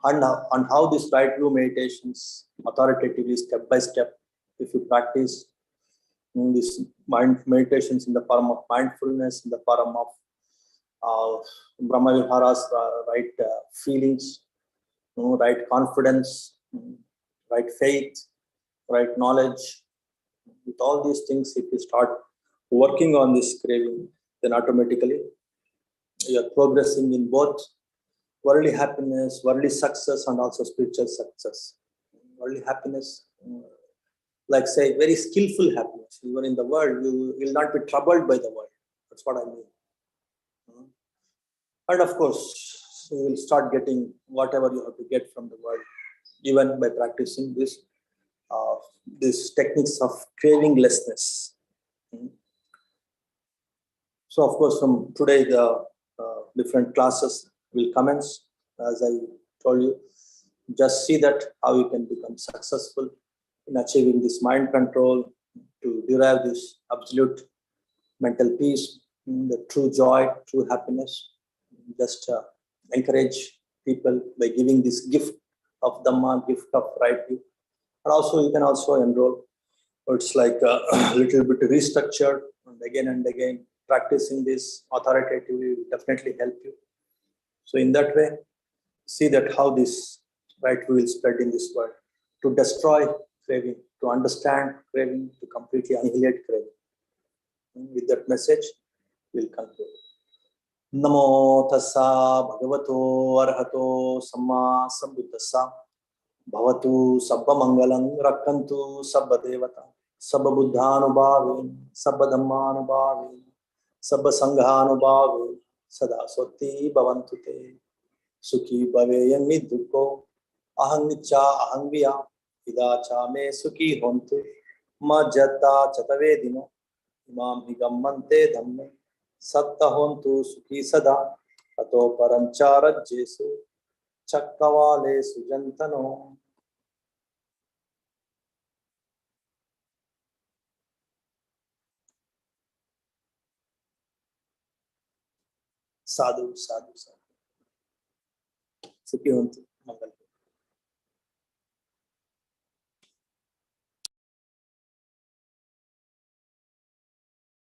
S2: and how this right view meditations authoritatively, step by step, if you practice these mind meditations in the form of mindfulness, in the form of Brahma Viharas, right feelings, right confidence, right faith, right knowledge. With all these things, if you start working on this craving, then automatically you are progressing in both worldly happiness, worldly success, and also spiritual success. Worldly happiness, like say, very skillful happiness. Even in the world, you will not be troubled by the world. That's what I mean. And of course, you will start getting whatever you have to get from the world, even by practicing these techniques of cravinglessness. So, of course, from today, the different classes will commence. As I told you, just see that how you can become successful in achieving this mind control, to derive this absolute mental peace, the true joy, true happiness. Just encourage people by giving this gift of Dhamma, gift of right view. And also, you can also enroll. It's like a little bit restructured, and again, practicing this authoritatively will definitely help you. So in that way, see that how this right view will spread in this world to destroy craving, to understand craving, to completely annihilate craving. With that message, we'll conclude. Namo tassa bhagavato arhato samma sambuddhassa bhavatu sabba mangalam rakkantu sabba devata sabba buddhanubhavin sabba dhammanubhavin sabba sanghanubhavin sada sotti bhavantu te sukhi bhaveyam midduko aham nicha aham viya idacha me sukhi hontu majjata chatavedino imam higammante dhamme satta hontu sukhi sada ato paranchara jesu chakkavale sujantano. Sadhu, sadhu, sadhu. Sukhi hontu, mangal.